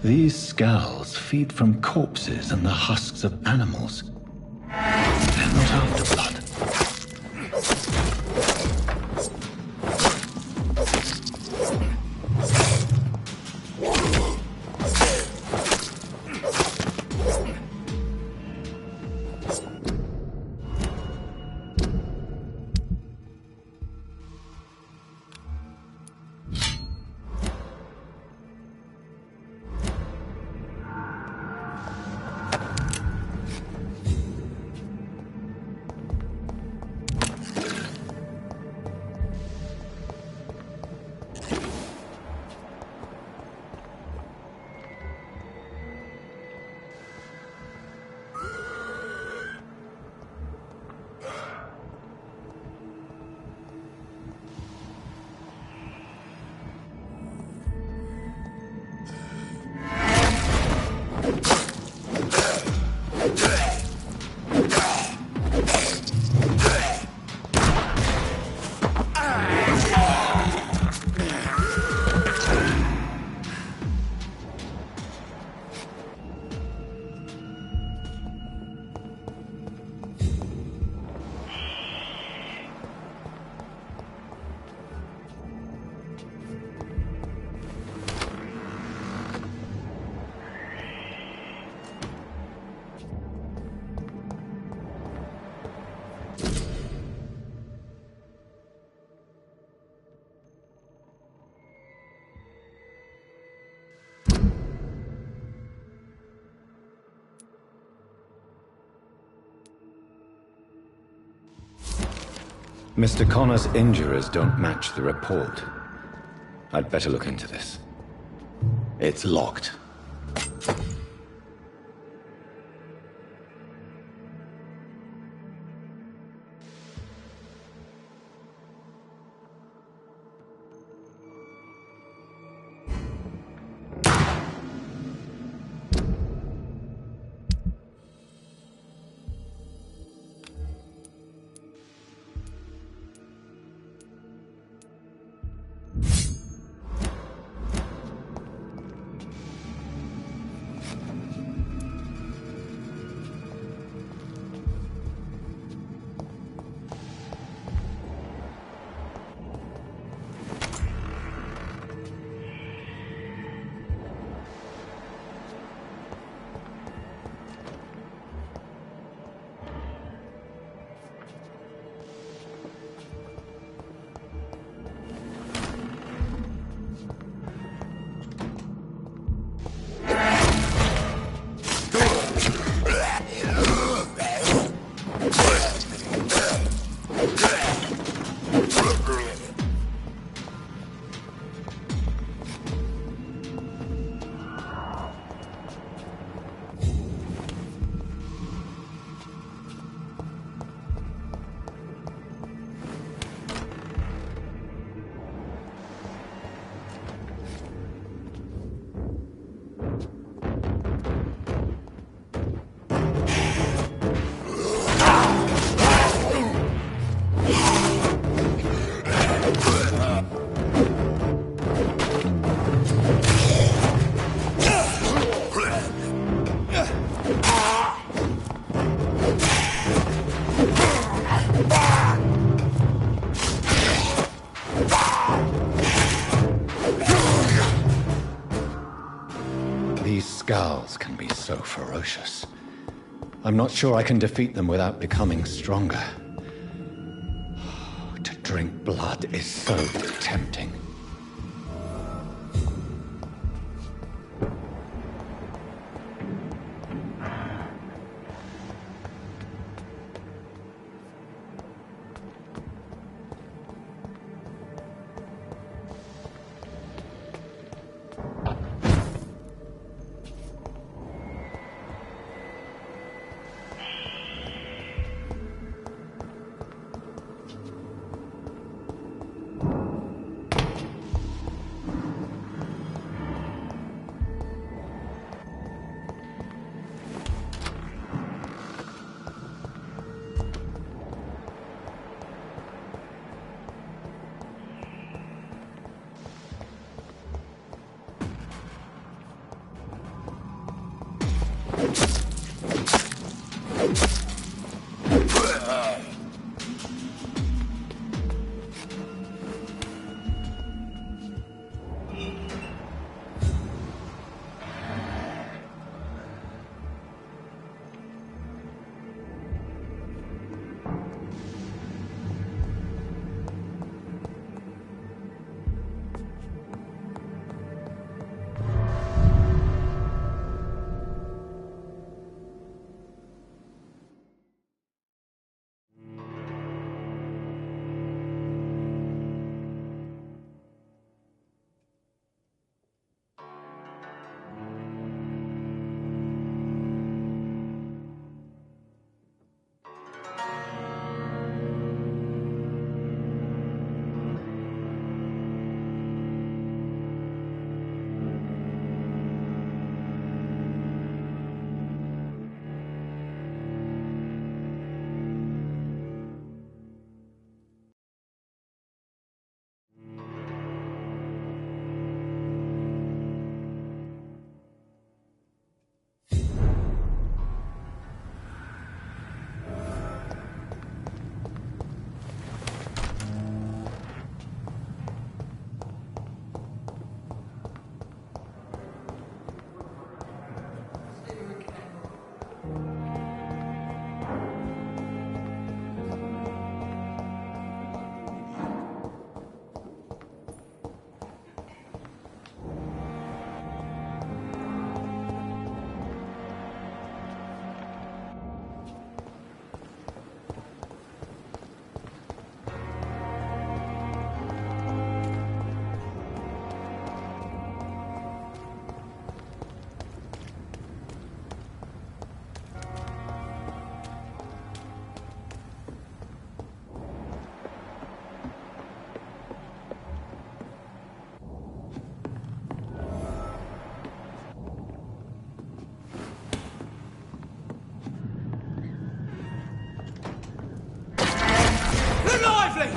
These scowls feed from corpses and the husks of animals. They're not after blood. Mr. Connor's injurers don't match the report. I'd better look into this. It's locked. Thralls can be so ferocious. I'm not sure I can defeat them without becoming stronger. To drink blood is so tempting.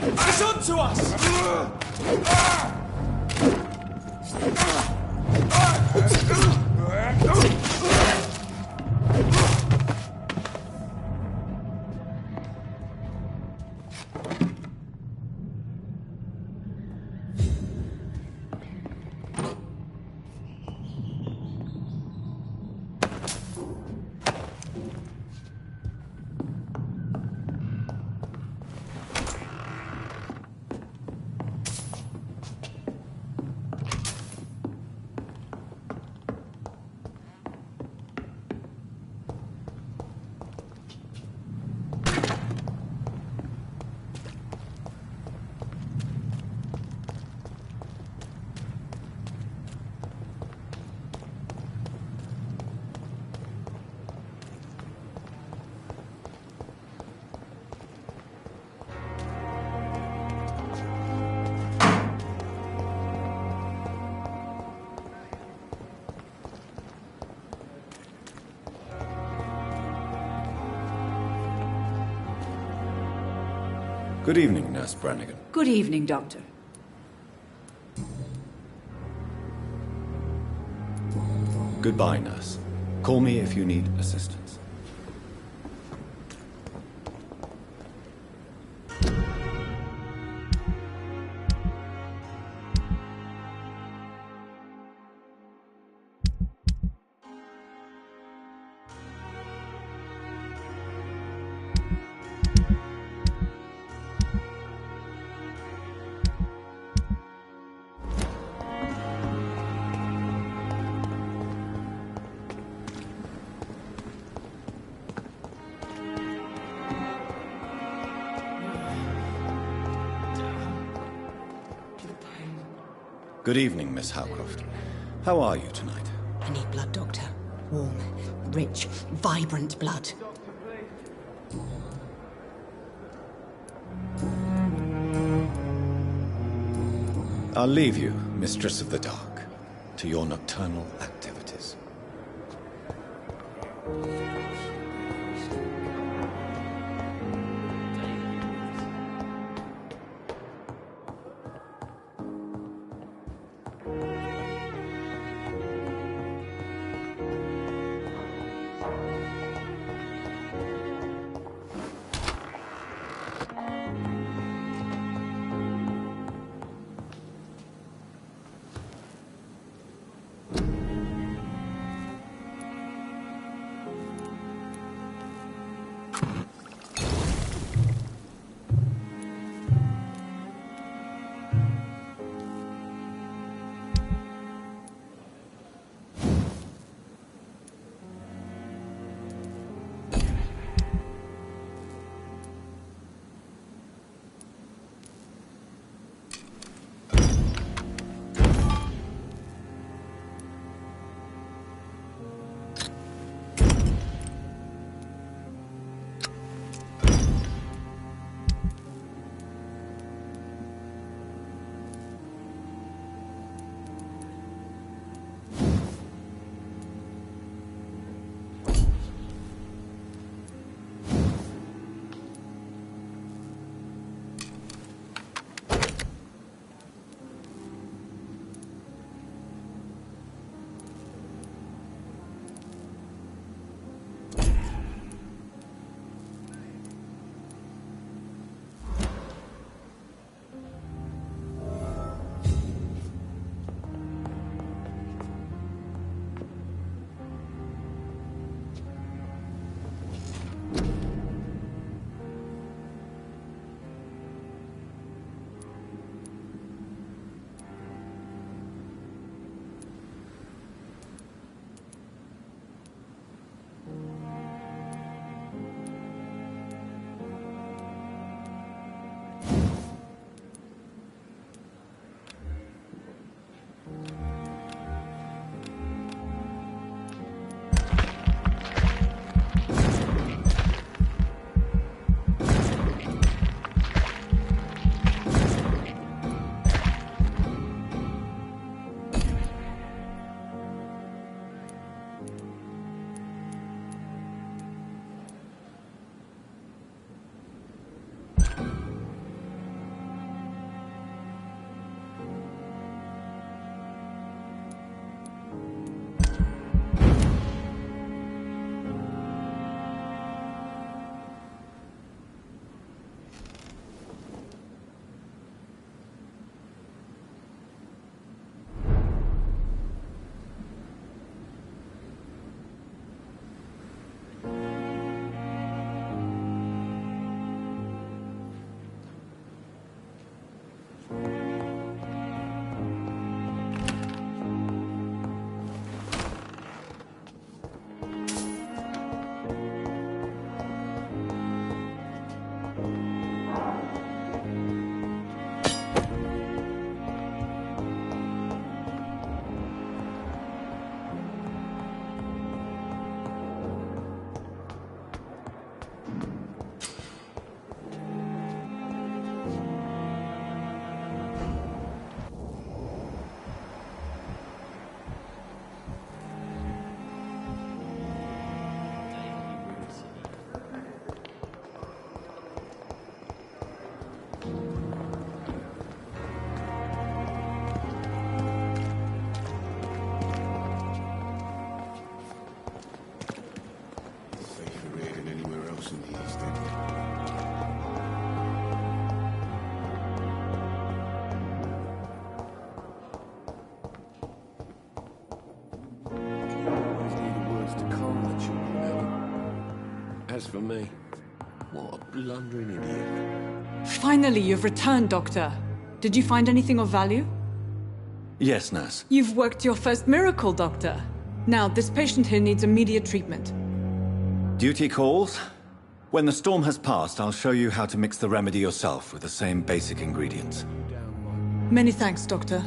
It's on to us! Good evening, Nurse Brannigan. Good evening, Doctor. Goodbye, Nurse. Call me if you need assistance. Good evening, Miss Howcroft. How are you tonight? I need blood, Doctor. Warm, rich, vibrant blood. I'll leave you, Mistress of the Dark, to your nocturnal activities. As for me, what a blundering idiot. Finally, you've returned, Doctor. Did you find anything of value? Yes, nurse. You've worked your first miracle, Doctor. Now, this patient here needs immediate treatment. Duty calls. When the storm has passed, I'll show you how to mix the remedy yourself with the same basic ingredients. Many thanks, Doctor.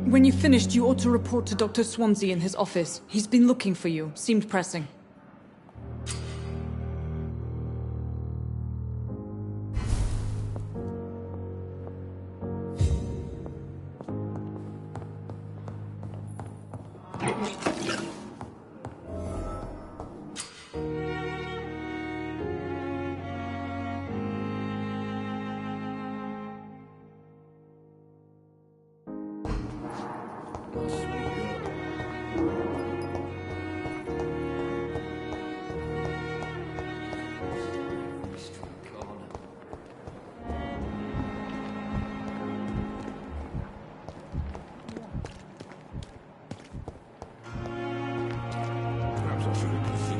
When you've finished, you ought to report to Dr. Swansea in his office. He's been looking for you. Seemed pressing. Perhaps I should have